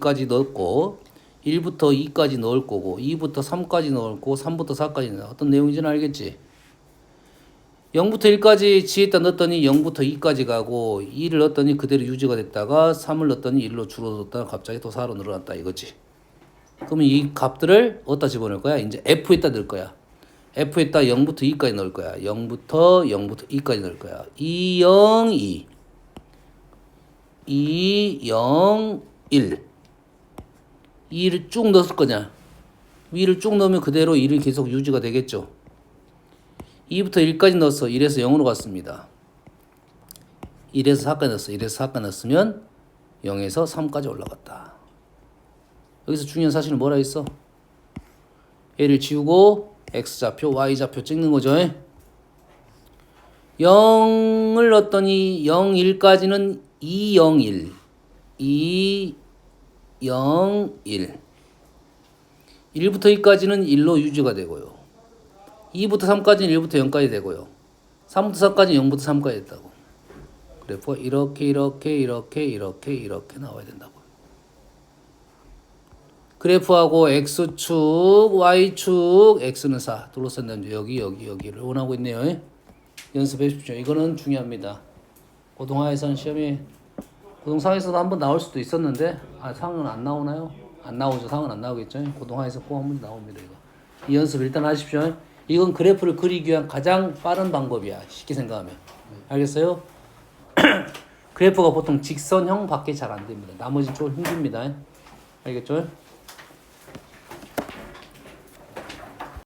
1까지 넣고 1부터 2까지 넣을 거고 2부터 3까지 넣을 거고 3부터 4까지 넣어. 어떤 내용인지는 알겠지? 0부터 1까지 g에다 넣었더니 0부터 2까지 가고 2를 넣었더니 그대로 유지가 됐다가 3을 넣었더니 1로 줄어들었다가 갑자기 또 4로 늘어났다 이거지. 그러면 이 값들을 어디다 집어넣을 거야? 이제 f에다 넣을 거야. f에다 0부터 2까지 넣을 거야. 0부터 2까지 넣을 거야. 2, 0, 2 2, 0, 1 2를 쭉 넣었을 거냐? 위를 쭉 넣으면 그대로 1이 계속 유지가 되겠죠. 2부터 1까지 넣었어. 1에서 0으로 갔습니다. 1에서 4까지 넣었어. 1에서 4까지 넣었으면 0에서 3까지 올라갔다. 여기서 중요한 사실은 뭐라 했어? 얘를 지우고 x좌표, y좌표 찍는 거죠. 0을 넣었더니 0, 1까지는 2, 0, 1 2, 0, 1 1부터 2까지는 1로 유지가 되고요. 2부터 3까지는 1부터 0까지 되고요. 3부터 4까지는 0부터 3까지 됐다고. 그래프가 이렇게 나와야 된다고. 그래프하고 x축, y축, x는 4. 둘러싼 다음에 여기를 원하고 있네요. 연습해 주십시오. 이거는 중요합니다. 고동하에서는 시험이 고동상에서도 한번 나올 수도 있었는데 상은 안 나오나요? 안 나오죠. 상은 안 나오겠죠. 고동하에서 꼭 한 번 나옵니다. 이거. 이 연습 일단 하십시오. 이건 그래프를 그리기 위한 가장 빠른 방법이야. 쉽게 생각하면. 알겠어요? 그래프가 보통 직선형 밖에 잘 안 됩니다. 나머지 좀 힘듭니다. 알겠죠?